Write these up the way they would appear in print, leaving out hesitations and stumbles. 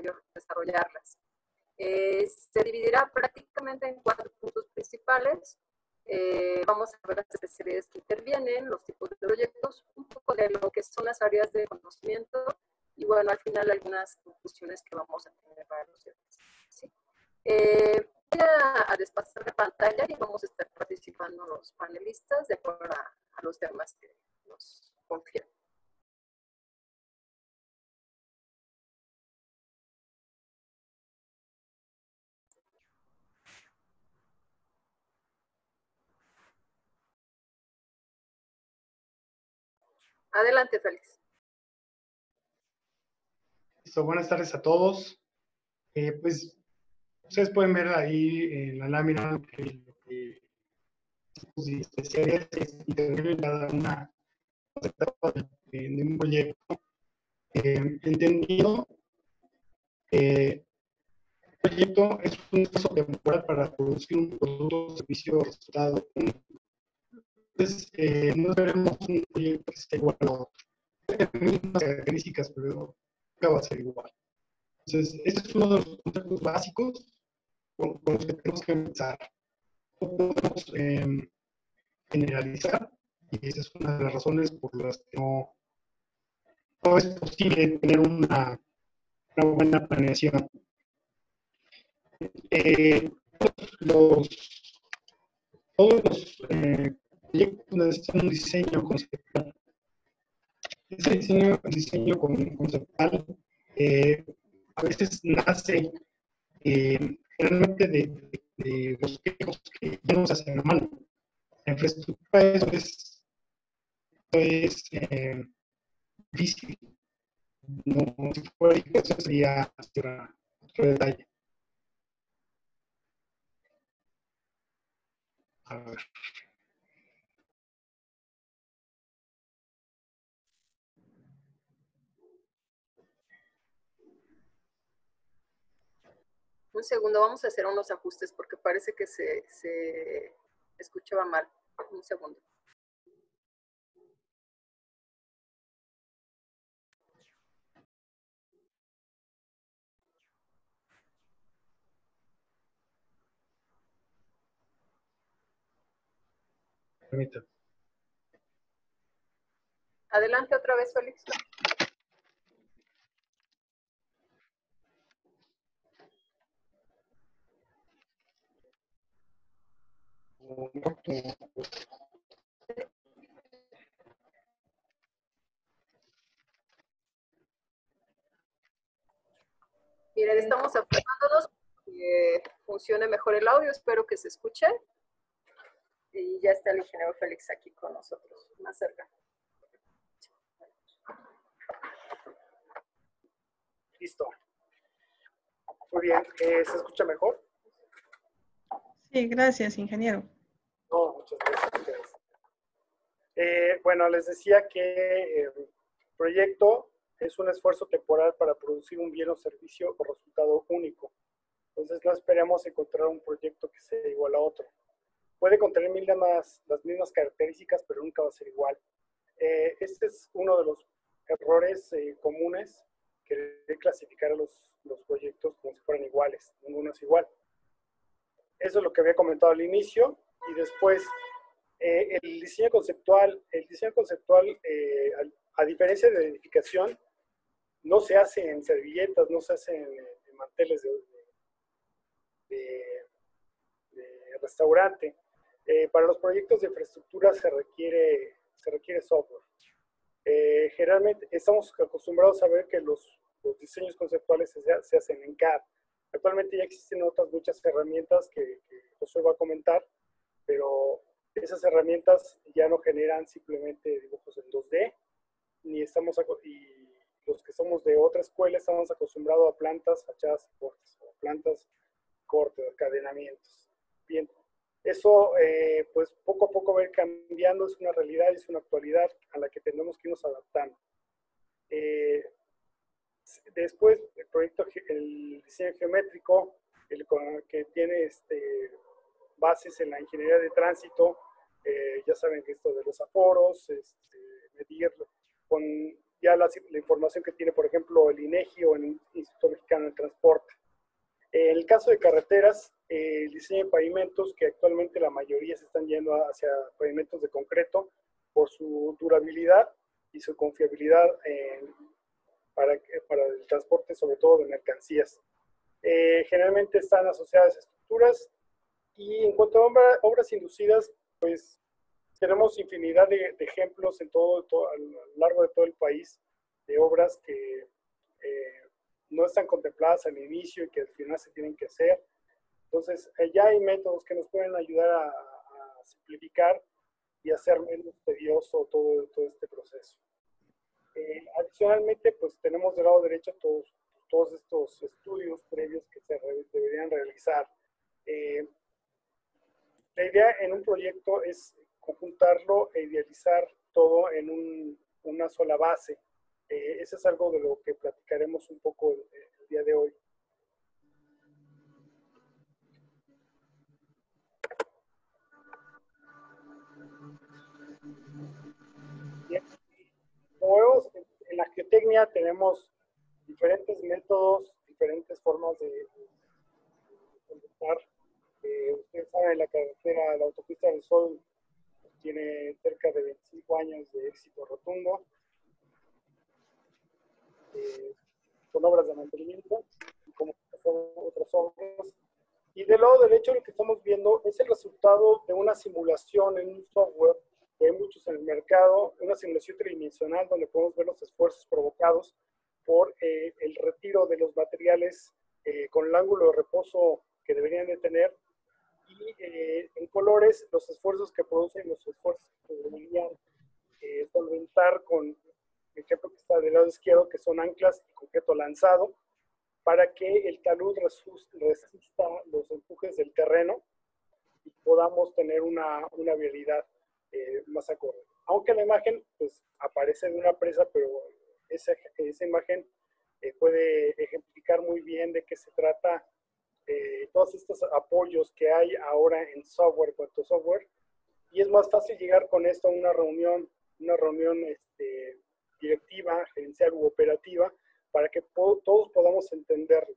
necesario desarrollarlas. Se dividirá prácticamente en 4 puntos principales. Vamos a ver las especialidades que intervienen, los tipos de proyectos, un poco de lo que son las áreas de conocimiento y bueno, al final algunas conclusiones que vamos a tener para los demás. ¿Sí? Voy a despasar la pantalla y vamos a estar participando los panelistas de acuerdo a los temas que nos confían. Adelante, Félix. Listo, buenas tardes a todos. Pues ustedes pueden ver ahí en la lámina que especialidades intervienen cada una etapa de un proyecto. Entendido, el proyecto es un esfuerzo temporal para producir un producto o servicio resultado único. Entonces, no veremos un proyecto que esté igual a otro. Tiene las mismas características, pero nunca va a ser igual. Entonces, este es uno de los conceptos básicos con los que tenemos que empezar. No podemos generalizar, y esa es una de las razones por las que no es posible tener una buena planeación. Todos los proyectos necesitan un diseño conceptual. Ese diseño conceptual a veces nace generalmente de bosquejos que ya nos hacen a mano. La infraestructura es difícil. No, si fuera eso sería otro detalle. A ver. Un segundo, vamos a hacer unos ajustes porque parece que se escuchaba mal. Un segundo. Permítame. Adelante otra vez, Félix. Miren, estamos apretándonos que funcione mejor el audio. Espero que se escuche. Y ya está el ingeniero Félix aquí con nosotros, más cerca. Listo. Muy bien. ¿Se escucha mejor? Sí, gracias, ingeniero. No, muchas gracias. Bueno, les decía que el proyecto es un esfuerzo temporal para producir un bien o servicio o resultado único. Entonces no esperemos encontrar un proyecto que sea igual a otro. Puede contener las mismas características, pero nunca va a ser igual. Este es uno de los errores comunes, que clasificar a los proyectos como si fueran iguales. Ninguno es igual. Eso es lo que había comentado al inicio. Y después, el diseño conceptual, a diferencia de la edificación, no se hace en servilletas, no se hace en manteles de restaurante. Para los proyectos de infraestructura se requiere software. Generalmente estamos acostumbrados a ver que los diseños conceptuales se hacen en CAD. Actualmente ya existen otras muchas herramientas que Josué va a comentar, pero esas herramientas ya no generan simplemente dibujos en 2D, y los que somos de otra escuela estamos acostumbrados a plantas, fachadas y cortes, o plantas, cortes, cadenamientos. Bien, eso pues poco a poco va a ir cambiando, es una realidad, es una actualidad a la que tenemos que irnos adaptando. Después, el diseño geométrico, que tiene bases en la ingeniería de tránsito, ya saben que esto de los aforos, medir con ya la información que tiene, por ejemplo, el INEGI o el Instituto Mexicano del transporte. En el caso de carreteras, el diseño de pavimentos, que actualmente la mayoría se están yendo hacia pavimentos de concreto por su durabilidad y su confiabilidad para el transporte, sobre todo de mercancías. Generalmente están asociadas a estructuras, y en cuanto a obras inducidas, pues tenemos infinidad de ejemplos a lo largo de todo el país de obras que no están contempladas al inicio y que al final se tienen que hacer. Entonces, ya hay métodos que nos pueden ayudar a simplificar y hacer menos tedioso todo este proceso. Adicionalmente, pues tenemos del lado derecho todos estos estudios previos que se deberían realizar. La idea en un proyecto es conjuntarlo e idealizar todo en una sola base. Eso es algo de lo que platicaremos un poco el día de hoy. Bien. Como vemos, en la geotecnia tenemos diferentes métodos, diferentes formas de conductar. Ustedes saben, la carretera, la autopista del Sol, tiene cerca de 25 años de éxito rotundo, con obras de mantenimiento, como otras obras. Y del lado derecho lo que estamos viendo es el resultado de una simulación en un software, que hay muchos en el mercado, una simulación tridimensional donde podemos ver los esfuerzos provocados por el retiro de los materiales con el ángulo de reposo que deberían de tener, y en colores los esfuerzos que producen, los esfuerzos que deberían solventar con el ejemplo que está del lado izquierdo, que son anclas y concreto lanzado, para que el talud resista los empujes del terreno y podamos tener una vialidad más acorde. Aunque la imagen pues, aparece de una presa, pero esa imagen puede ejemplificar muy bien de qué se trata todos estos apoyos que hay ahora en software, cuanto software, y es más fácil llegar con esto a una reunión directiva, gerencial u operativa, para que todos podamos entenderlo.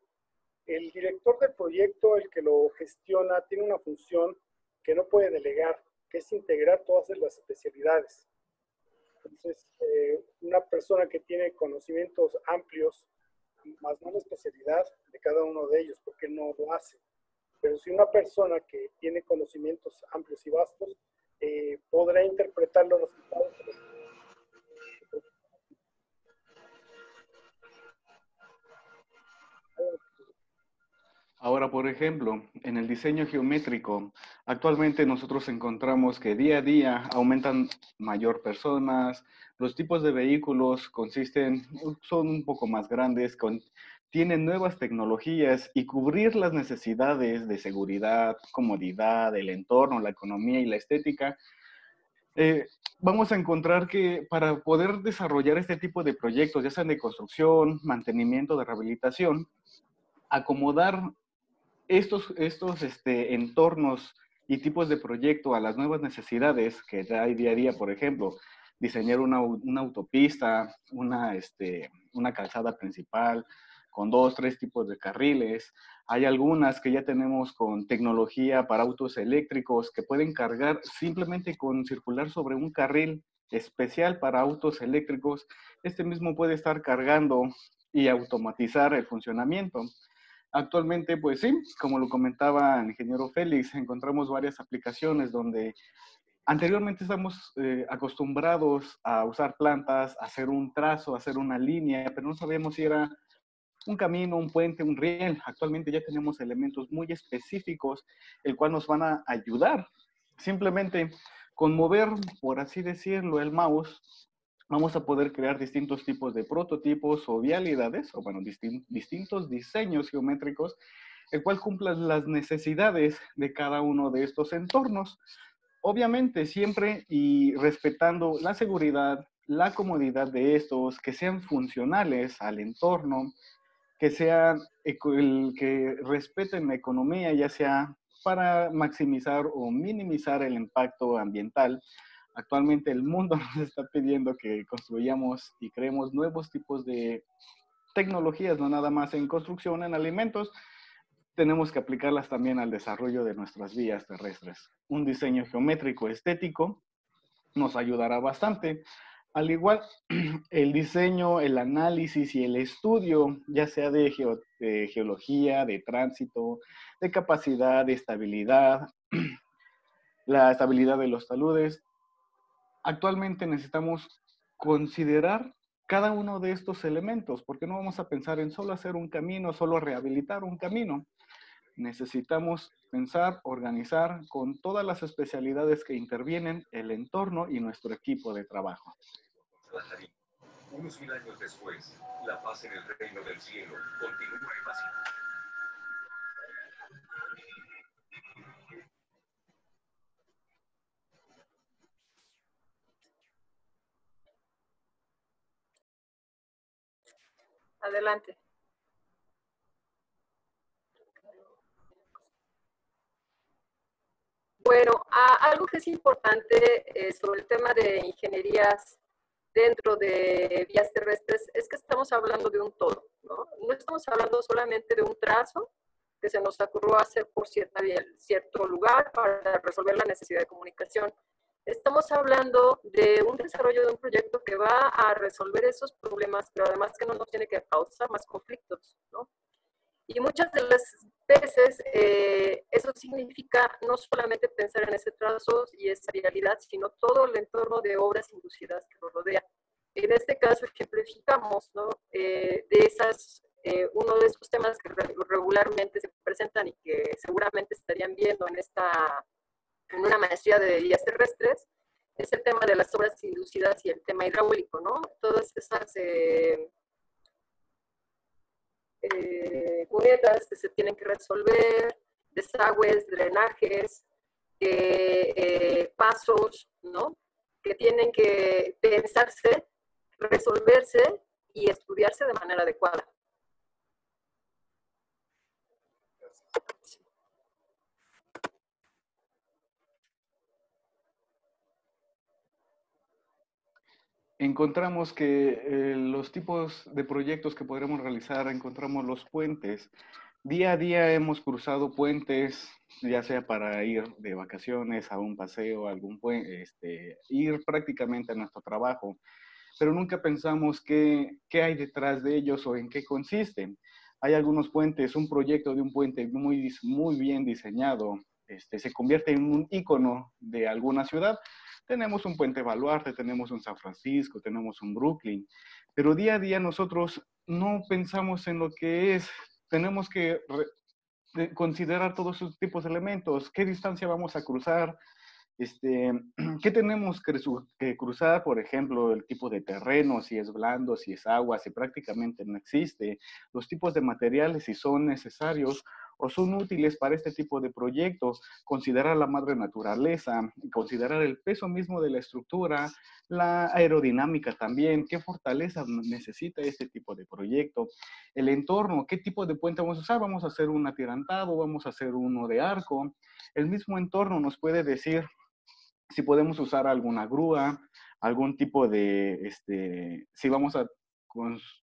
El director del proyecto, el que lo gestiona, tiene una función que no puede delegar, que es integrar todas las especialidades. Entonces, una persona que tiene conocimientos amplios, más no la especialidad de cada uno de ellos, porque no lo hace. Pero si una persona que tiene conocimientos amplios y vastos, podrá interpretar los resultados de los. Ahora, por ejemplo, en el diseño geométrico, actualmente nosotros encontramos que día a día aumentan mayor personas, los tipos de vehículos son un poco más grandes, tienen nuevas tecnologías, y cubrir las necesidades de seguridad, comodidad, el entorno, la economía y la estética, vamos a encontrar que para poder desarrollar este tipo de proyectos, ya sean de construcción, mantenimiento, de rehabilitación, acomodar estos entornos y tipos de proyecto a las nuevas necesidades que hay día a día. Por ejemplo, diseñar una autopista, una calzada principal con 2, 3 tipos de carriles. Hay algunas que ya tenemos con tecnología para autos eléctricos que pueden cargar simplemente con circular sobre un carril especial para autos eléctricos. Este mismo puede estar cargando y automatizar el funcionamiento. Actualmente, pues sí, como lo comentaba el ingeniero Félix, encontramos varias aplicaciones donde anteriormente estamos acostumbrados a usar plantas, a hacer un trazo, a hacer una línea, pero no sabíamos si era un camino, un puente, un riel. Actualmente ya tenemos elementos muy específicos, el cual nos van a ayudar. Simplemente con mover, por así decirlo, el mouse, vamos a poder crear distintos tipos de prototipos o vialidades, o bueno, distintos diseños geométricos, el cual cumpla las necesidades de cada uno de estos entornos. Obviamente, siempre y respetando la seguridad, la comodidad de estos, que sean funcionales al entorno, que respeten la economía, ya sea para maximizar o minimizar el impacto ambiental. Actualmente el mundo nos está pidiendo que construyamos y creemos nuevos tipos de tecnologías, no nada más en construcción, en alimentos, tenemos que aplicarlas también al desarrollo de nuestras vías terrestres. Un diseño geométrico estético nos ayudará bastante. Al igual, el diseño, el análisis y el estudio, ya sea de geología, de tránsito, de capacidad, de estabilidad, la estabilidad de los taludes. Actualmente necesitamos considerar cada uno de estos elementos, porque no vamos a pensar en solo hacer un camino, solo rehabilitar un camino. Necesitamos pensar, organizar con todas las especialidades que intervienen el entorno y nuestro equipo de trabajo. Unos 1000 años después, la paz en el reino del cielo continúa evasiva. Adelante. Bueno, algo que es importante sobre el tema de ingenierías dentro de vías terrestres es que estamos hablando de un todo, ¿no? No estamos hablando solamente de un trazo que se nos ocurrió hacer por cierto lugar para resolver la necesidad de comunicación. Estamos hablando de un desarrollo de un proyecto que va a resolver esos problemas, pero además que no nos tiene que causar más conflictos, ¿no? Y muchas de las veces eso significa no solamente pensar en ese trazo y esa vialidad, sino todo el entorno de obras industriales que lo rodea. En este caso ejemplificamos, ¿no? Uno de esos temas que regularmente se presentan y que seguramente estarían viendo en una maestría de vías terrestres, es el tema de las obras inducidas y el tema hidráulico, ¿no? Todas esas cunetas que se tienen que resolver, desagües, drenajes, pasos, ¿no? Que tienen que pensarse, resolverse y estudiarse de manera adecuada. Encontramos que los tipos de proyectos que podremos realizar, encontramos los puentes. Día a día hemos cruzado puentes, ya sea para ir de vacaciones a un paseo, a algún puente, ir prácticamente a nuestro trabajo, pero nunca pensamos qué hay detrás de ellos o en qué consisten. Hay algunos puentes, un proyecto de un puente muy bien diseñado, se convierte en un ícono de alguna ciudad. Tenemos un puente Baluarte, tenemos un San Francisco, tenemos un Brooklyn, pero día a día nosotros no pensamos en lo que es. Tenemos que considerar todos esos tipos de elementos, qué distancia vamos a cruzar, ¿qué tenemos que cruzar? Por ejemplo, el tipo de terreno, si es blando, si es agua, si prácticamente no existe, los tipos de materiales, si son necesarios o son útiles para este tipo de proyectos, considerar la madre naturaleza, considerar el peso mismo de la estructura, la aerodinámica también, qué fortaleza necesita este tipo de proyecto, el entorno, qué tipo de puente vamos a usar, vamos a hacer un atirantado, vamos a hacer uno de arco, el mismo entorno nos puede decir si podemos usar alguna grúa, algún tipo de, si vamos a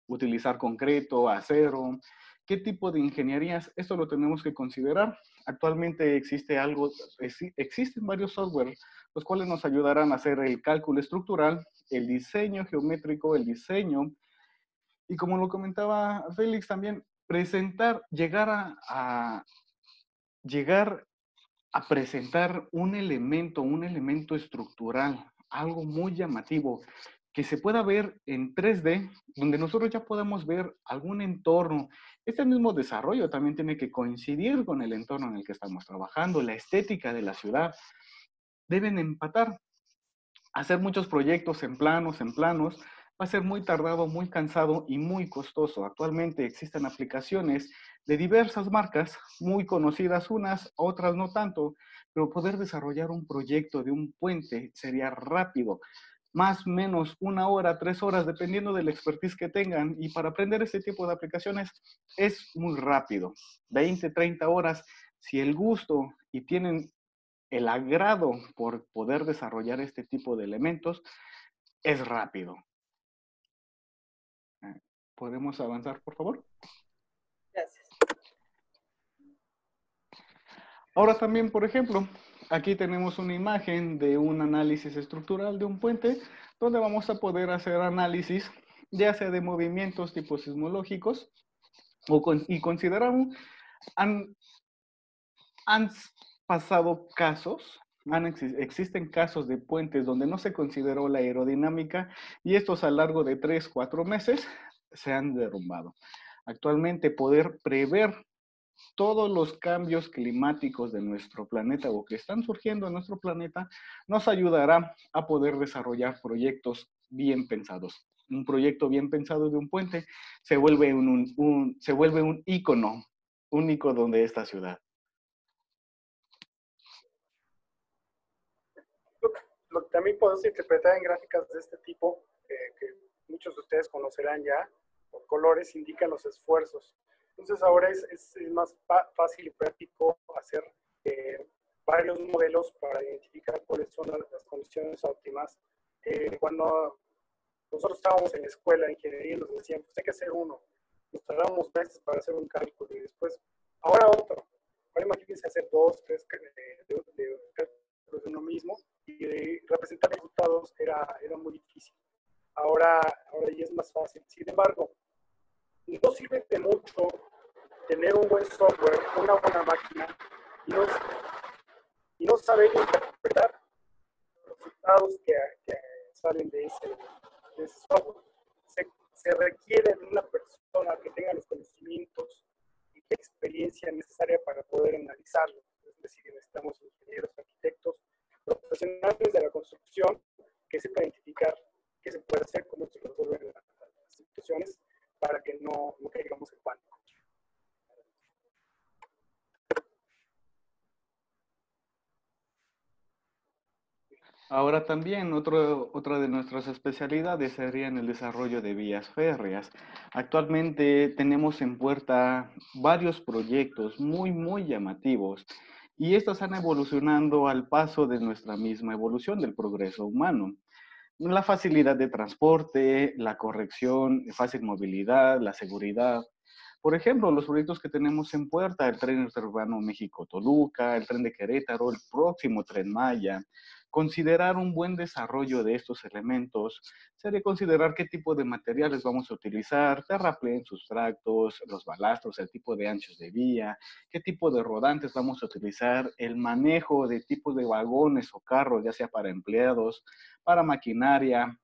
utilizar concreto, acero, qué tipo de ingenierías, esto lo tenemos que considerar. Actualmente existen varios software, los cuales nos ayudarán a hacer el cálculo estructural, el diseño geométrico, el diseño, y como lo comentaba Félix también, llegar a presentar un elemento estructural, algo muy llamativo, que se pueda ver en 3D, donde nosotros ya podamos ver algún entorno. Este mismo desarrollo también tiene que coincidir con el entorno en el que estamos trabajando, la estética de la ciudad. Deben empatar. Hacer muchos proyectos en planos, va a ser muy tardado, muy cansado y muy costoso. Actualmente existen aplicaciones de diversas marcas, muy conocidas unas, otras no tanto, pero poder desarrollar un proyecto de un puente sería rápido, más o menos 1 hora, 3 horas, dependiendo del expertise que tengan. Y para aprender este tipo de aplicaciones es muy rápido, 20, 30 horas. Si el gusto y tienen el agrado por poder desarrollar este tipo de elementos, es rápido. ¿Podemos avanzar, por favor? Gracias. Ahora también, por ejemplo, aquí tenemos una imagen de un análisis estructural de un puente, donde vamos a poder hacer análisis, ya sea de movimientos tipo sismológicos, y consideramos, han pasado casos, existen casos de puentes donde no se consideró la aerodinámica y estos a lo largo de 3, 4 meses se han derrumbado. Actualmente poder prever todos los cambios climáticos de nuestro planeta o que están surgiendo en nuestro planeta nos ayudará a poder desarrollar proyectos bien pensados. Un proyecto bien pensado de un puente se vuelve un ícono único de esta ciudad. Lo que también podemos interpretar en gráficas de este tipo, que muchos de ustedes conocerán ya, por colores indican los esfuerzos. Entonces ahora es más fácil y práctico hacer varios modelos para identificar cuáles son las condiciones óptimas. Cuando nosotros estábamos en la escuela de ingeniería nos decían, pues hay que hacer uno. Nos tardábamos meses para hacer un cálculo y después, ahora otro. Ahora imagínense hacer 2, 3 cálculos de uno mismo y representar resultados era muy difícil. Ahora ya es más fácil. Sin embargo, no sirve de mucho tener un buen software, una buena máquina y no saber interpretar los resultados que salen de ese software. Se requiere de una persona que tenga los conocimientos y la experiencia necesaria para poder analizarlo. Es decir, necesitamos ingenieros, arquitectos, profesionales de la construcción que sepan identificar qué se puede hacer, cómo se resuelven las situaciones para que no caigamos en pánico. Ahora también otra de nuestras especialidades sería en el desarrollo de vías férreas. Actualmente tenemos en puerta varios proyectos muy llamativos y estos han evolucionando al paso de nuestra misma evolución del progreso humano. La facilidad de transporte, la corrección, fácil movilidad, la seguridad. Por ejemplo, los proyectos que tenemos en puerta, el tren interurbano México-Toluca, el tren de Querétaro, el próximo Tren Maya. Considerar un buen desarrollo de estos elementos sería considerar qué tipo de materiales vamos a utilizar, terraplén, sustractos, los balastros, el tipo de anchos de vía, qué tipo de rodantes vamos a utilizar, el manejo de tipos de vagones o carros, ya sea para empleados, para maquinaria,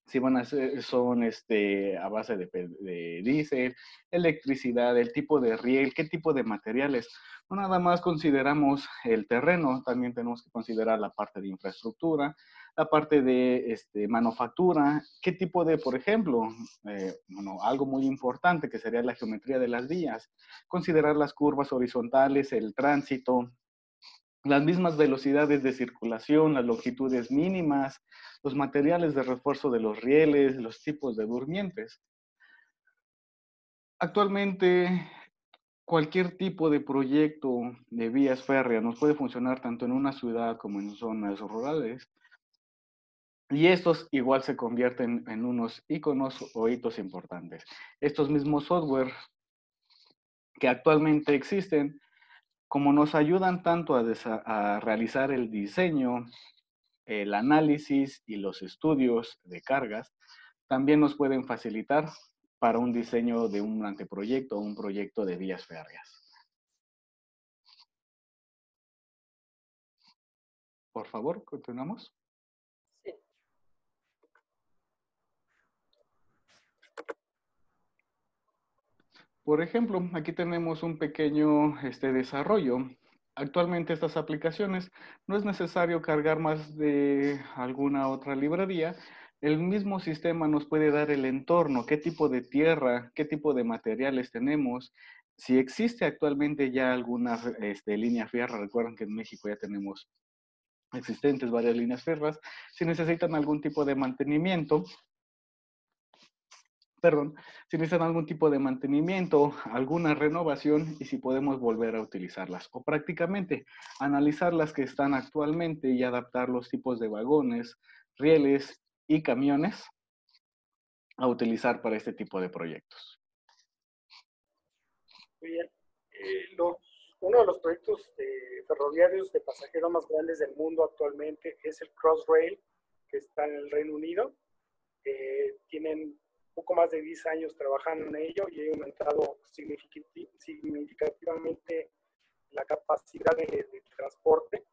si van a ser, son a base de diésel, electricidad, el tipo de riel, qué tipo de materiales. No nada más consideramos el terreno, también tenemos que considerar la parte de infraestructura, la parte de manufactura, qué tipo de, por ejemplo, algo muy importante que sería la geometría de las vías, considerar las curvas horizontales, el tránsito, las mismas velocidades de circulación, las longitudes mínimas, los materiales de refuerzo de los rieles, los tipos de durmientes. Actualmente, cualquier tipo de proyecto de vías férreas nos puede funcionar tanto en una ciudad como en zonas rurales. Y estos igual se convierten en unos iconos o hitos importantes. Estos mismos software que actualmente existen, como nos ayudan tanto a realizar el diseño, el análisis y los estudios de cargas, también nos pueden facilitar para un diseño de un anteproyecto o un proyecto de vías férreas. Por favor, continuamos. Sí. Por ejemplo, aquí tenemos un pequeño desarrollo. Actualmente estas aplicaciones no es necesario cargar más de alguna otra librería. El mismo sistema nos puede dar el entorno, qué tipo de tierra, qué tipo de materiales tenemos. Si existe actualmente ya alguna línea férrea, recuerden que en México ya tenemos existentes varias líneas férreas. Si necesitan algún tipo de mantenimiento, si necesitan algún tipo de mantenimiento, alguna renovación y si podemos volver a utilizarlas. O prácticamente analizar las que están actualmente y adaptar los tipos de vagones, rieles y camiones a utilizar para este tipo de proyectos. Muy bien. Uno de los proyectos ferroviarios de pasajeros más grandes del mundo actualmente es el Crossrail, que está en el Reino Unido. Tienen poco más de 10 años trabajando en ello y ha aumentado significativamente la capacidad de transporte.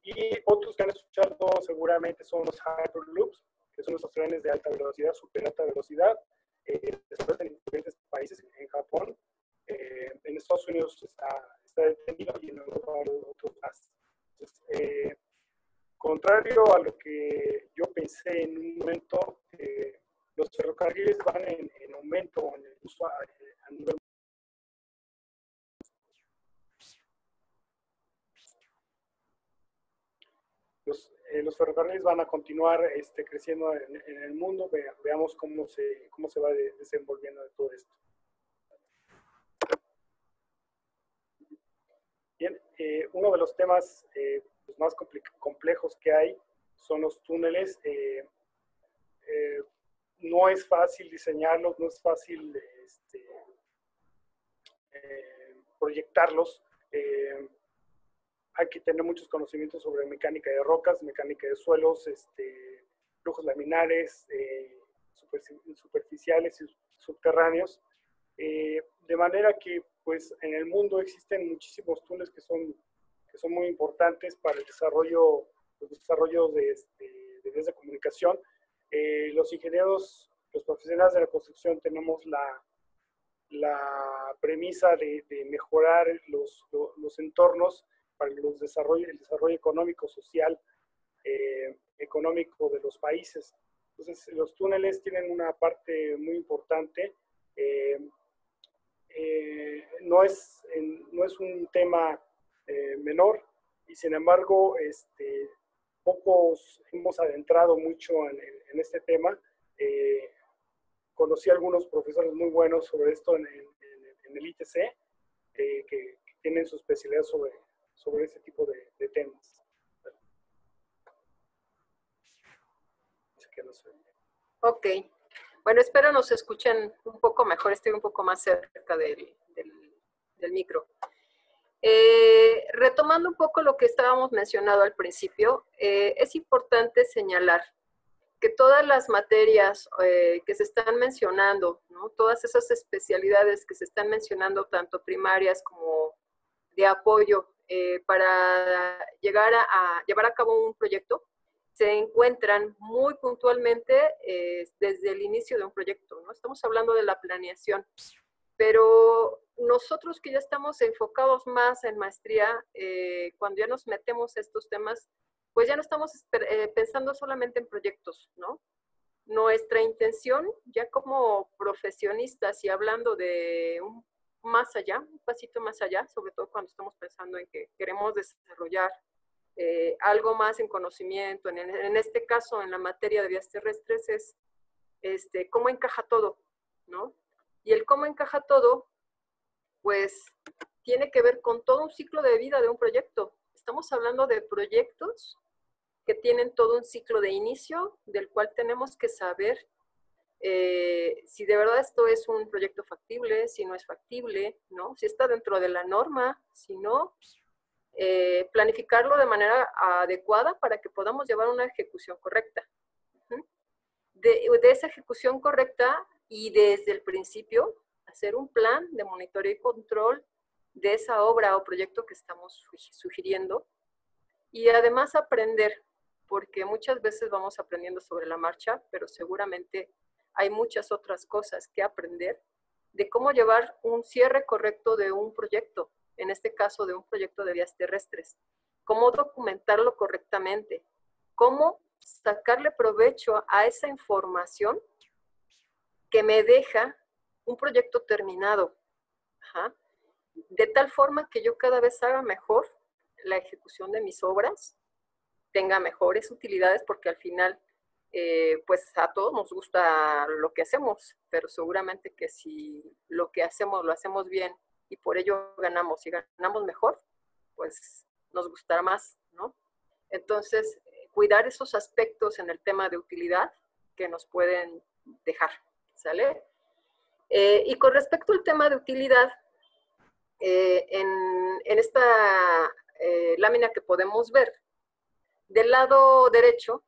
Y otros que han escuchado seguramente son los Hyperloops, que son esos trenes de alta velocidad, super alta velocidad, en diferentes países, en Japón, en Estados Unidos está detenido y en Europa otros más. Entonces, contrario a lo que yo pensé en un momento, los ferrocarriles van en aumento en el uso a nivel. Los ferrocarriles van a continuar creciendo en el mundo. Veamos cómo se va desenvolviendo de todo esto. Bien, uno de los temas pues más complejos que hay son los túneles. No es fácil diseñarlos, no es fácil proyectarlos. Hay que tener muchos conocimientos sobre mecánica de rocas, mecánica de suelos, flujos laminares, superficiales y subterráneos. De manera que pues, en el mundo existen muchísimos túneles que son muy importantes para el desarrollo, los desarrollos de vías de comunicación. Los ingenieros, los profesionales de la construcción tenemos la premisa de mejorar los entornos para el desarrollo económico, social, económico de los países. Entonces, los túneles tienen una parte muy importante. No es un tema menor y sin embargo, pocos hemos adentrado mucho en este tema. Conocí a algunos profesores muy buenos sobre esto en el ITC, que tienen su especialidad sobre este tipo de temas. Ok. Bueno, espero nos escuchen un poco mejor, estoy un poco más cerca del micro. Retomando un poco lo que estábamos mencionando al principio, es importante señalar que todas las materias que se están mencionando, ¿no? Todas esas especialidades que se están mencionando, tanto primarias como de apoyo para llevar a cabo un proyecto, se encuentran muy puntualmente desde el inicio de un proyecto, ¿no? Estamos hablando de la planeación, pero nosotros que ya estamos enfocados más en maestría, cuando ya nos metemos a estos temas, pues ya no estamos pensando solamente en proyectos, ¿no? Nuestra intención, ya como profesionistas y hablando de un pasito más allá, sobre todo cuando estamos pensando en que queremos desarrollar algo más en conocimiento, en este caso en la materia de vías terrestres, es cómo encaja todo, ¿no? Y el cómo encaja todo, pues tiene que ver con todo un ciclo de vida de un proyecto. Estamos hablando de proyectos que tienen todo un ciclo de inicio, del cual tenemos que saber si de verdad esto es un proyecto factible, si no es factible, ¿no? Si está dentro de la norma, si no, planificarlo de manera adecuada para que podamos llevar una ejecución correcta. De esa ejecución correcta y desde el principio hacer un plan de monitoreo y control de esa obra o proyecto que estamos sugiriendo y además aprender, porque muchas veces vamos aprendiendo sobre la marcha, pero seguramente hay muchas otras cosas que aprender de cómo llevar un cierre correcto de un proyecto, en este caso de un proyecto de vías terrestres, cómo documentarlo correctamente, cómo sacarle provecho a esa información que me deja un proyecto terminado, de tal forma que yo cada vez haga mejor la ejecución de mis obras, tenga mejores utilidades, porque al final, pues a todos nos gusta lo que hacemos, pero seguramente que si lo que hacemos lo hacemos bien y por ello ganamos y ganamos mejor, pues nos gustará más, ¿no? Entonces, cuidar esos aspectos en el tema de utilidad que nos pueden dejar ¿sale? Y con respecto al tema de utilidad, en esta lámina que podemos ver, del lado derecho,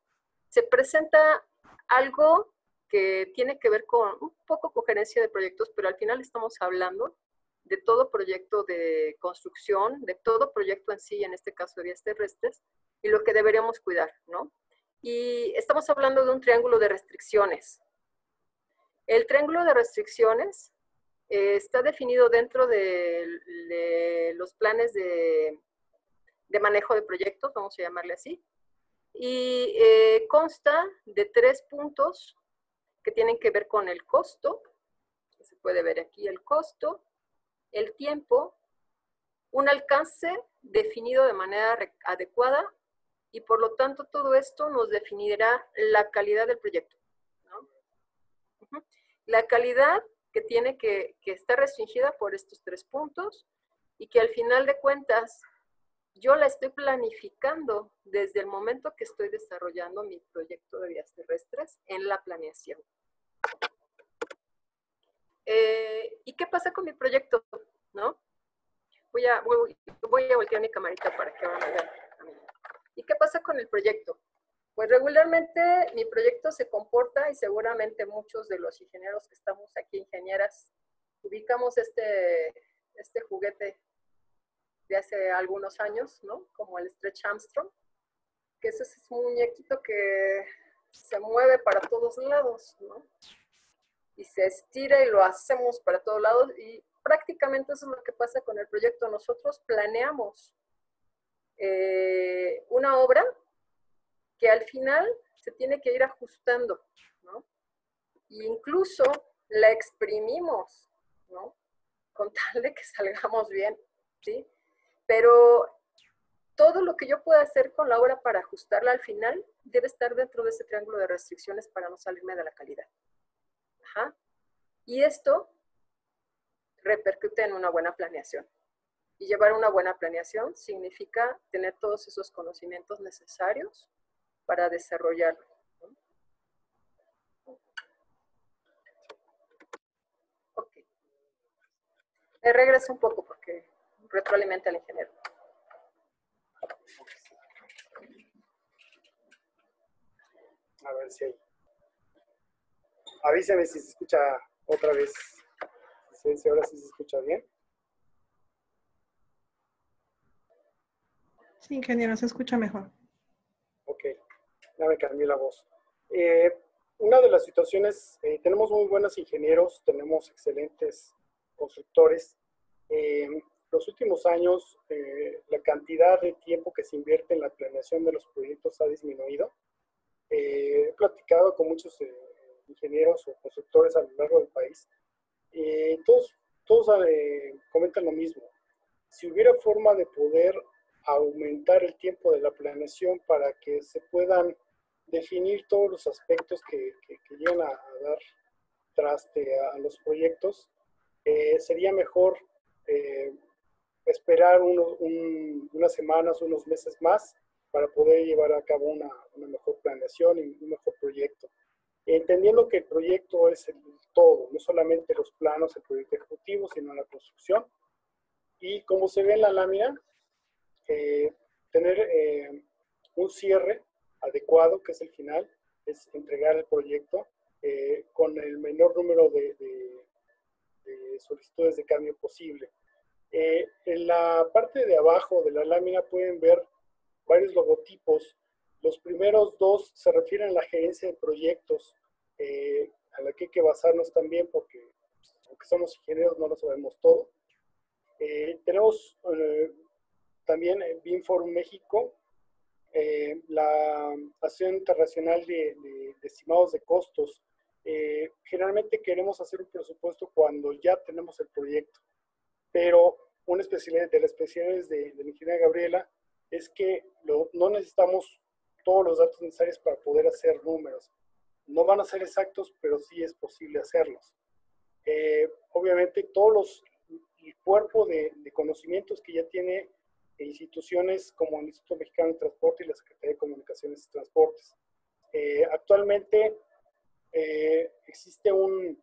se presenta algo que tiene que ver con un poco con gerencia de proyectos, pero al final estamos hablando de todo proyecto de construcción, de todo proyecto en sí, en este caso de vías terrestres, y lo que deberíamos cuidar, ¿no? Y estamos hablando de un triángulo de restricciones. El triángulo de restricciones está definido dentro de los planes de manejo de proyectos, vamos a llamarle así, y consta de 3 puntos que tienen que ver con el costo, se puede ver aquí el costo, el tiempo, un alcance definido de manera adecuada y por lo tanto todo esto nos definirá la calidad del proyecto, ¿no? La calidad que tiene que estar restringida por estos 3 puntos y que al final de cuentas yo la estoy planificando desde el momento que estoy desarrollando mi proyecto de vías terrestres en la planeación. ¿Y qué pasa con mi proyecto? ¿No? Voy a voltear mi camarita para que ahora me vean. ¿Y qué pasa con el proyecto? Pues regularmente mi proyecto se comporta, y seguramente muchos de los ingenieros que estamos aquí, ingenieras, ubicamos este juguete de hace algunos años, ¿no? Como el Stretch Armstrong, que ese es un muñequito que se mueve para todos lados, ¿no? Y se estira y lo hacemos para todos lados, y prácticamente eso es lo que pasa con el proyecto. Nosotros planeamos una obra que al final se tiene que ir ajustando, ¿no? E incluso la exprimimos, ¿no? Con tal de que salgamos bien, ¿sí? Pero todo lo que yo pueda hacer con la obra para ajustarla al final debe estar dentro de ese triángulo de restricciones para no salirme de la calidad. Ajá. Y esto repercute en una buena planeación. Y llevar una buena planeación significa tener todos esos conocimientos necesarios para desarrollarlo, ¿no? Ok. Me regreso un poco porque retroalimenta al ingeniero. A ver si hay. Avísame si se escucha otra vez. Si ahora sí se escucha bien. Sí, ingeniero, se escucha mejor. Ok, ya me cambié la voz. Una de las situaciones, tenemos muy buenos ingenieros, tenemos excelentes constructores. Los últimos años, la cantidad de tiempo que se invierte en la planeación de los proyectos ha disminuido. He platicado con muchos ingenieros o constructores a lo largo del país. Todos comentan lo mismo. Si hubiera forma de poder aumentar el tiempo de la planeación para que se puedan definir todos los aspectos que llegan a dar traste a los proyectos, sería mejor esperar unas semanas, unos meses más para poder llevar a cabo una mejor planeación y un mejor proyecto. Entendiendo que el proyecto es el todo, no solamente los planos, el proyecto ejecutivo, sino la construcción. Y como se ve en la lámina, tener un cierre adecuado, que es el final, es entregar el proyecto con el menor número de solicitudes de cambio posible. En la parte de abajo de la lámina pueden ver varios logotipos. Los primeros 2 se refieren a la gerencia de proyectos, a la que hay que basarnos también porque aunque somos ingenieros no lo sabemos todo. Tenemos también BIM Forum México, la Asociación Internacional de Estimados de Costos. Generalmente queremos hacer un presupuesto cuando ya tenemos el proyecto, pero una especialidad de las especialidades de la ingeniera Gabriela es que no necesitamos todos los datos necesarios para poder hacer números. No van a ser exactos, pero sí es posible hacerlos. Obviamente el cuerpo de conocimientos que ya tiene instituciones como el Instituto Mexicano de Transporte y la Secretaría de Comunicaciones y Transportes. Actualmente existe un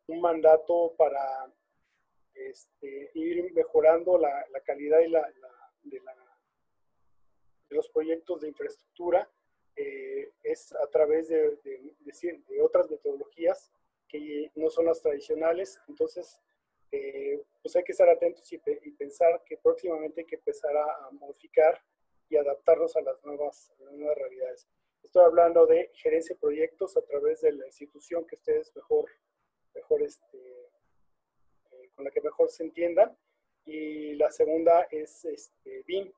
mandato para ir mejorando la calidad y de los proyectos de infraestructura. Es a través de otras metodologías que no son las tradicionales. Entonces, pues hay que estar atentos y pensar que próximamente hay que empezar a modificar y adaptarnos a las nuevas realidades. Estoy hablando de gerencia de proyectos a través de la institución que ustedes mejor con la que mejor se entiendan. Y la segunda es BIM,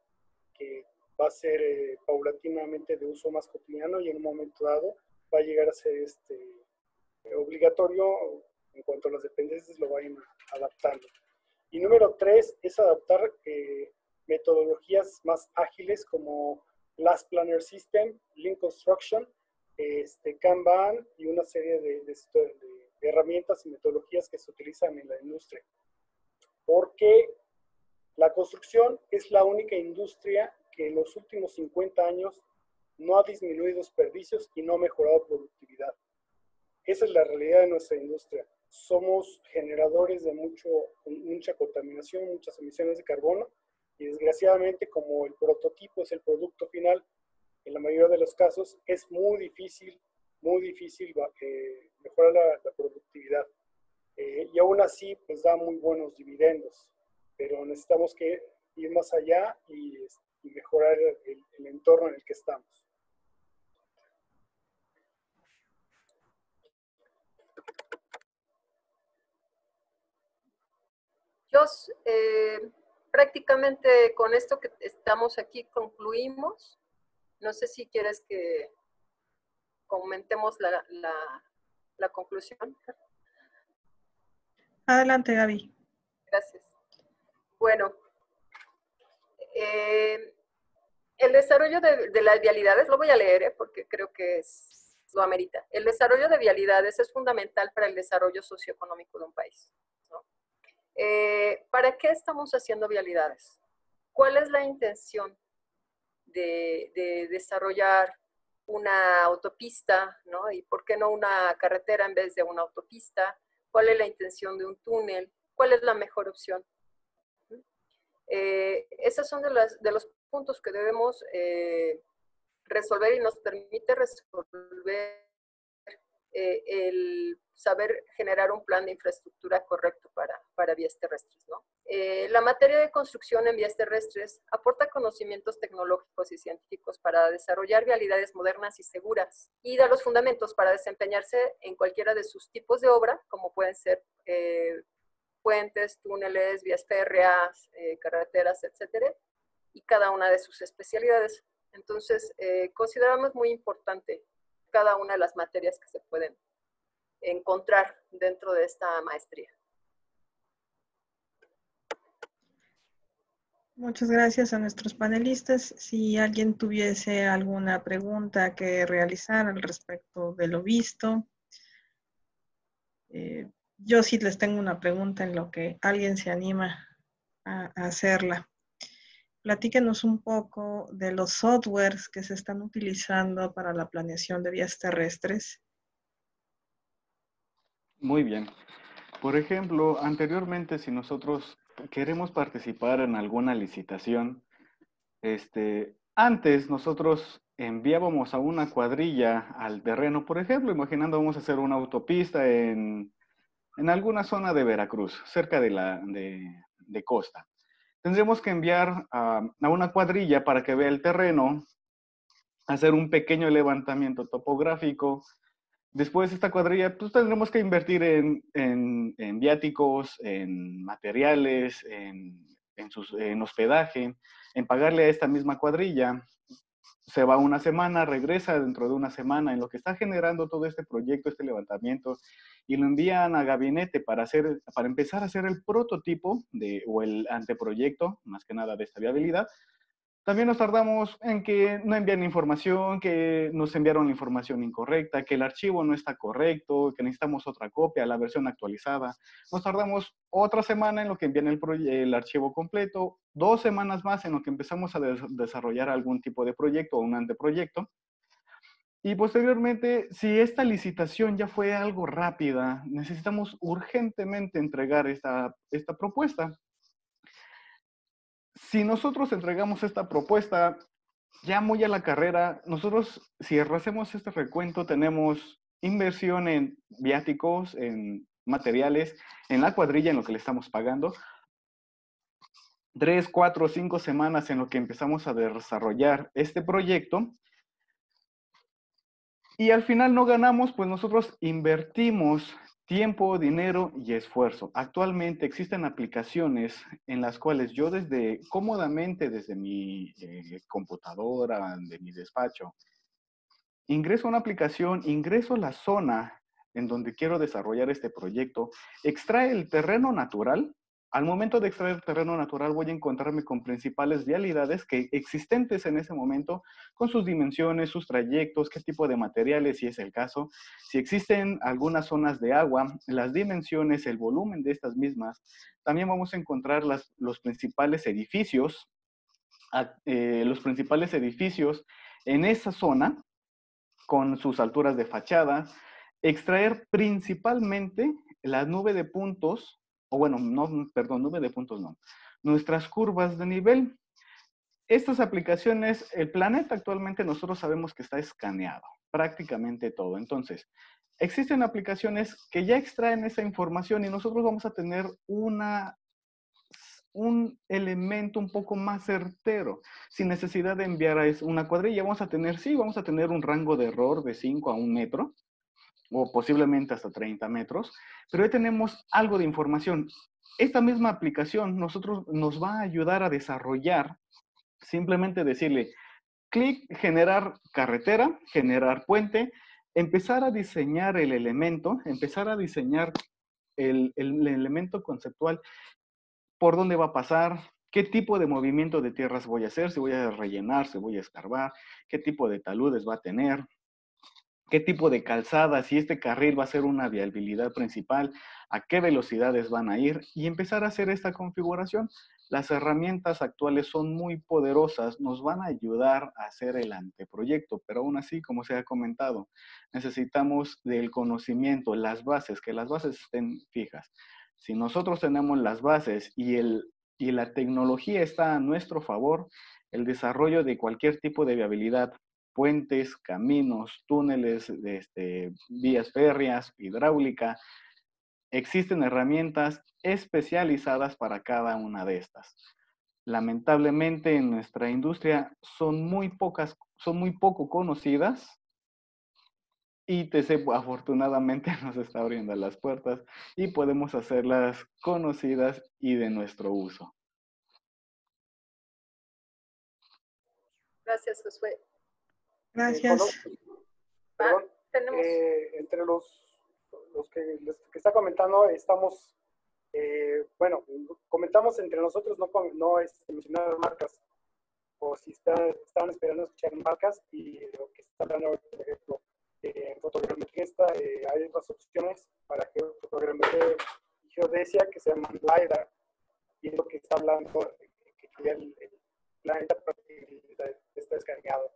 que va a ser paulatinamente de uso más cotidiano y en un momento dado va a llegar a ser obligatorio en cuanto a las dependencias lo vayan adaptando. Y número 3 es adaptar metodologías más ágiles como Last Planner System, Lean Construction, Kanban y una serie de herramientas y metodologías que se utilizan en la industria. Porque la construcción es la única industria que en los últimos 50 años no ha disminuido desperdicios y no ha mejorado productividad. Esa es la realidad de nuestra industria. Somos generadores de mucha contaminación, muchas emisiones de carbono, y desgraciadamente, como el prototipo es el producto final, en la mayoría de los casos es muy difícil mejorar la productividad. Y aún así, pues da muy buenos dividendos, pero necesitamos que ir más allá y mejorar el entorno en el que estamos. Jos, prácticamente con esto que estamos aquí concluimos. No sé si quieres que comentemos la conclusión. Adelante, Gaby. Gracias. Bueno, el desarrollo de las vialidades, lo voy a leer porque creo que lo amerita. El desarrollo de vialidades es fundamental para el desarrollo socioeconómico de un país, ¿no? ¿Para qué estamos haciendo vialidades? ¿Cuál es la intención de desarrollar una autopista, ¿no? ¿Y por qué no una carretera en vez de una autopista? ¿Cuál es la intención de un túnel? ¿Cuál es la mejor opción? Esos son de los puntos que debemos resolver y nos permite resolver el saber generar un plan de infraestructura correcto para vías terrestres, ¿no? La materia de construcción en vías terrestres aporta conocimientos tecnológicos y científicos para desarrollar vialidades modernas y seguras y da los fundamentos para desempeñarse en cualquiera de sus tipos de obra, como pueden ser puentes, túneles, vías férreas, carreteras, etcétera, y cada una de sus especialidades. Entonces, consideramos muy importante cada una de las materias que se pueden encontrar dentro de esta maestría. Muchas gracias a nuestros panelistas. Si alguien tuviese alguna pregunta que realizar al respecto de lo visto, yo sí les tengo una pregunta en lo que alguien se anima a hacerla. Platíquenos un poco de los softwares que se están utilizando para la planeación de vías terrestres. Muy bien. Por ejemplo, anteriormente, si nosotros queremos participar en alguna licitación, antes nosotros enviábamos a una cuadrilla al terreno, por ejemplo, imaginando vamos a hacer una autopista en alguna zona de Veracruz, cerca de costa. Tendremos que enviar a una cuadrilla para que vea el terreno, hacer un pequeño levantamiento topográfico. Después esta cuadrilla, pues tendremos que invertir en viáticos, en materiales, en hospedaje, en pagarle a esta misma cuadrilla. Se va una semana, regresa dentro de una semana en lo que está generando todo este proyecto, este levantamiento, y lo envían a gabinete para empezar a hacer el prototipo o el anteproyecto, más que nada de esta viabilidad. También nos tardamos en que no envían información, que nos enviaron la información incorrecta, que el archivo no está correcto, que necesitamos otra copia, la versión actualizada. Nos tardamos otra semana en lo que envían el archivo completo, 2 semanas más en lo que empezamos a desarrollar algún tipo de proyecto o un anteproyecto. Y posteriormente, si esta licitación ya fue algo rápida, necesitamos urgentemente entregar esta propuesta. Si nosotros entregamos esta propuesta ya muy a la carrera, nosotros, si hacemos este recuento, tenemos inversión en viáticos, en materiales, en la cuadrilla, en lo que le estamos pagando. 3, 4, 5 semanas en lo que empezamos a desarrollar este proyecto. Y al final no ganamos, pues nosotros invertimos tiempo, dinero y esfuerzo. Actualmente existen aplicaciones en las cuales yo cómodamente desde mi computadora, de mi despacho, ingreso a una aplicación, ingreso a la zona en donde quiero desarrollar este proyecto, extrae el terreno natural. Al momento de extraer el terreno natural voy a encontrarme con principales vialidades que existentes en ese momento, con sus dimensiones, sus trayectos, qué tipo de materiales, si es el caso. Si existen algunas zonas de agua, las dimensiones, el volumen de estas mismas. También vamos a encontrar los principales edificios en esa zona, con sus alturas de fachada, extraer principalmente la nube de puntos, o bueno, nube de puntos no, nuestras curvas de nivel. Estas aplicaciones, el planeta actualmente nosotros sabemos que está escaneado, prácticamente todo. Entonces, existen aplicaciones que ya extraen esa información y nosotros vamos a tener un elemento un poco más certero, sin necesidad de enviar a una cuadrilla. Vamos a tener un rango de error de 5 a 1 metro, o posiblemente hasta 30 metros, pero ahí tenemos algo de información. Esta misma aplicación nos va a ayudar a desarrollar, simplemente decirle, clic, generar carretera, generar puente, empezar a diseñar el elemento, empezar a diseñar el elemento conceptual, por dónde va a pasar, qué tipo de movimiento de tierras voy a hacer, si voy a rellenar, si voy a escarbar, qué tipo de taludes va a tener, qué tipo de calzada, si este carril va a ser una viabilidad principal, a qué velocidades van a ir y empezar a hacer esta configuración. Las herramientas actuales son muy poderosas, nos van a ayudar a hacer el anteproyecto, pero aún así, como se ha comentado, necesitamos del conocimiento, las bases, que las bases estén fijas. Si nosotros tenemos las bases y la tecnología está a nuestro favor, el desarrollo de cualquier tipo de viabilidad, puentes, caminos, túneles, vías férreas, hidráulica, existen herramientas especializadas para cada una de estas. Lamentablemente en nuestra industria son muy poco conocidas, y TC afortunadamente nos está abriendo las puertas y podemos hacerlas conocidas y de nuestro uso. Gracias, Josué. Gracias. Perdón, tenemos... entre los que está comentando, estamos, bueno, comentamos entre nosotros, no mencionar marcas, o si estaban esperando escuchar marcas, y lo que está hablando, por ejemplo, en fotogrametría hay otras opciones para fotogrametría y geodesia que se llaman LiDAR, y es lo que está hablando, que ya el planeta está escaneado.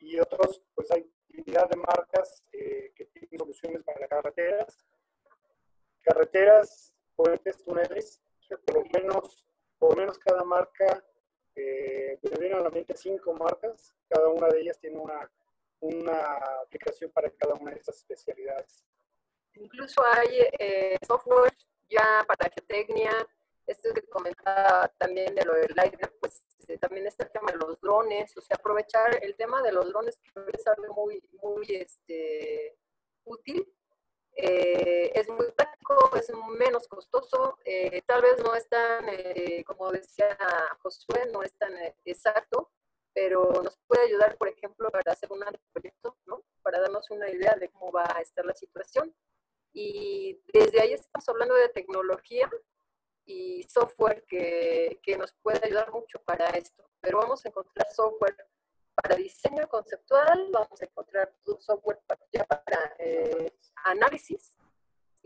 Y otros, pues hay infinidad de marcas que tienen soluciones para carreteras, puentes, túneles, que por lo menos cada marca, me vienen a la mente 5 marcas, cada una de ellas tiene una aplicación para cada una de estas especialidades. Incluso hay software ya para geotecnia. Esto que comentaba también de lo del LiDAR, pues también está el tema de los drones, o sea, aprovechar el tema de los drones, que es algo muy útil. Es muy práctico, es menos costoso, tal vez no es tan, como decía Josué, no es tan exacto, pero nos puede ayudar, por ejemplo, para hacer un proyecto, ¿no? Para darnos una idea de cómo va a estar la situación. Y desde ahí estamos hablando de tecnología y software que nos puede ayudar mucho para esto. Pero vamos a encontrar software para diseño conceptual, vamos a encontrar software para análisis